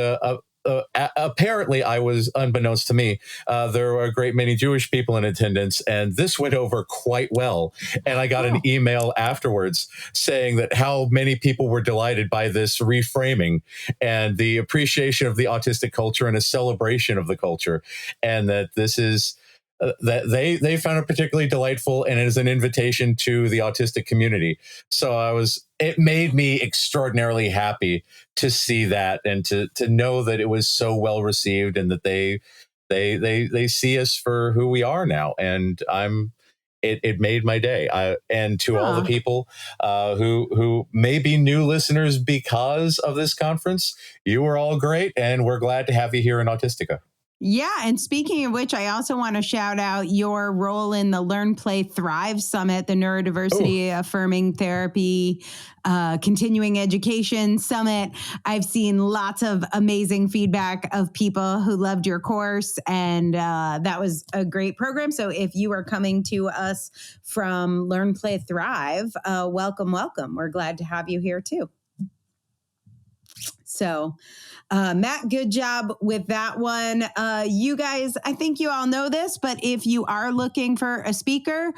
apparently, I was, unbeknownst to me, there were a great many Jewish people in attendance, and this went over quite well. And I got an email afterwards saying that how many people were delighted by this reframing and the appreciation of the autistic culture and a celebration of the culture, and that this is that they found it particularly delightful, and it is an invitation to the autistic community. So it made me extraordinarily happy to see that and to know that it was so well received and that they see us for who we are now. And it made my day. And to all the people who may be new listeners because of this conference, you were all great, and we're glad to have you here in Autistica. Yeah. And speaking of which, I also want to shout out your role in the Learn, Play, Thrive Summit, the Neurodiversity Affirming Therapy Continuing Education Summit. I've seen lots of amazing feedback of people who loved your course, and that was a great program. So if you are coming to us from Learn, Play, Thrive, welcome, welcome. We're glad to have you here too. So, Matt, good job with that one. You guys, I think you all know this, but if you are looking for a speaker,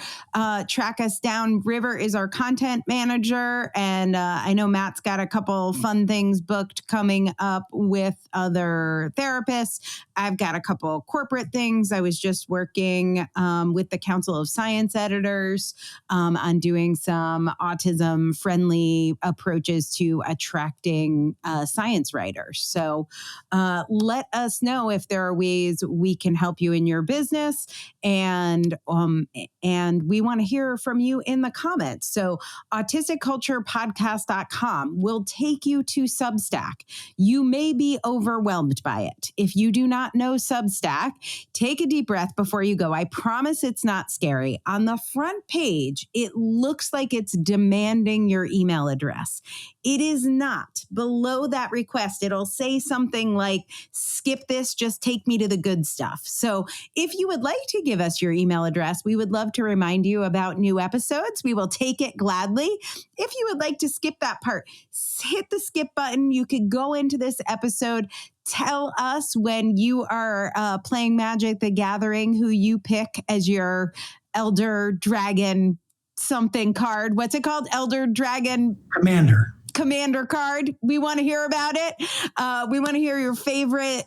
track us down. River is our content manager. And I know Matt's got a couple fun things booked coming up with other therapists. I've got a couple corporate things. I was just working with the Council of Science Editors on doing some autism-friendly approaches to attracting science writers. So let us know if there are ways we can help you in your business. And we want to hear from you in the comments. So autisticculturepodcast.com will take you to Substack. You may be overwhelmed by it. If you do not know Substack, take a deep breath before you go. I promise it's not scary. On the front page, it looks like it's demanding your email address. It is not. Below that request, it'll say something like, skip this, just take me to the good stuff. So if you would like to give us your email address, we would love to remind you about new episodes. We will take it gladly. If you would like to skip that part, hit the skip button. You could go into this episode. Tell us when you are playing Magic the Gathering, who you pick as your Elder Dragon something card. What's it called? Elder Dragon Commander card. We want to hear about it. We want to hear your favorite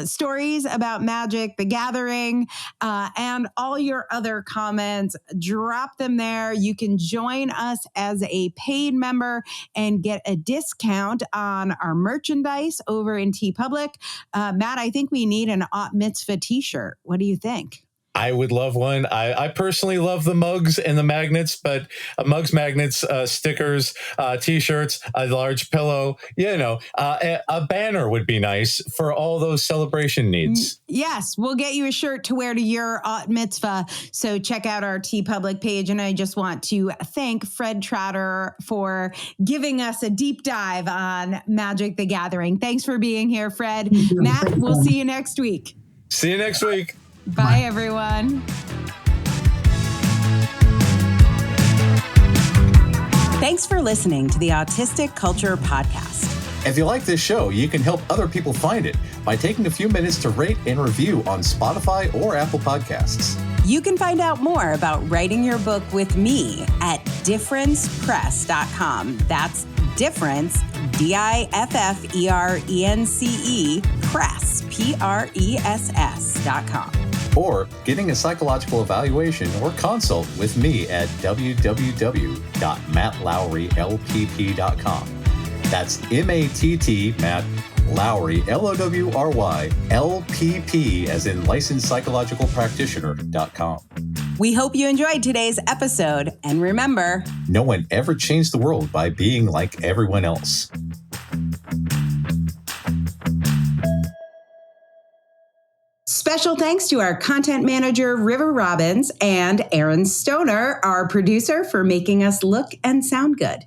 stories about Magic the Gathering and all your other comments. Drop them there. You can join us as a paid member and get a discount on our merchandise over in TeePublic. Matt, I think we need an Ot Mitzvah t-shirt. What do you think? I would love one. I personally love the mugs and the magnets, but mugs, magnets, stickers, t-shirts, a large pillow, a banner would be nice for all those celebration needs. Yes, we'll get you a shirt to wear to your Ot Mitzvah. So check out our TeePublic page. And I just want to thank Fred Trotter for giving us a deep dive on Magic the Gathering. Thanks for being here, Fred. Matt, we'll see you next week. See you next week. Bye, everyone. Thanks for listening to the Autistic Culture Podcast. If you like this show, you can help other people find it by taking a few minutes to rate and review on Spotify or Apple Podcasts. You can find out more about writing your book with me at differencepress.com. That's difference, DIFFERENCE, press, PRESS.com. Or getting a psychological evaluation or consult with me at www.mattlowrylpp.com. That's MATT, Matt Lowry, LOWRY, LPP, as in licensed psychological practitioner.com. We hope you enjoyed today's episode. And remember, no one ever changed the world by being like everyone else. special thanks to our content manager, River Robbins, and Aaron Stoner, our producer, for making us look and sound good.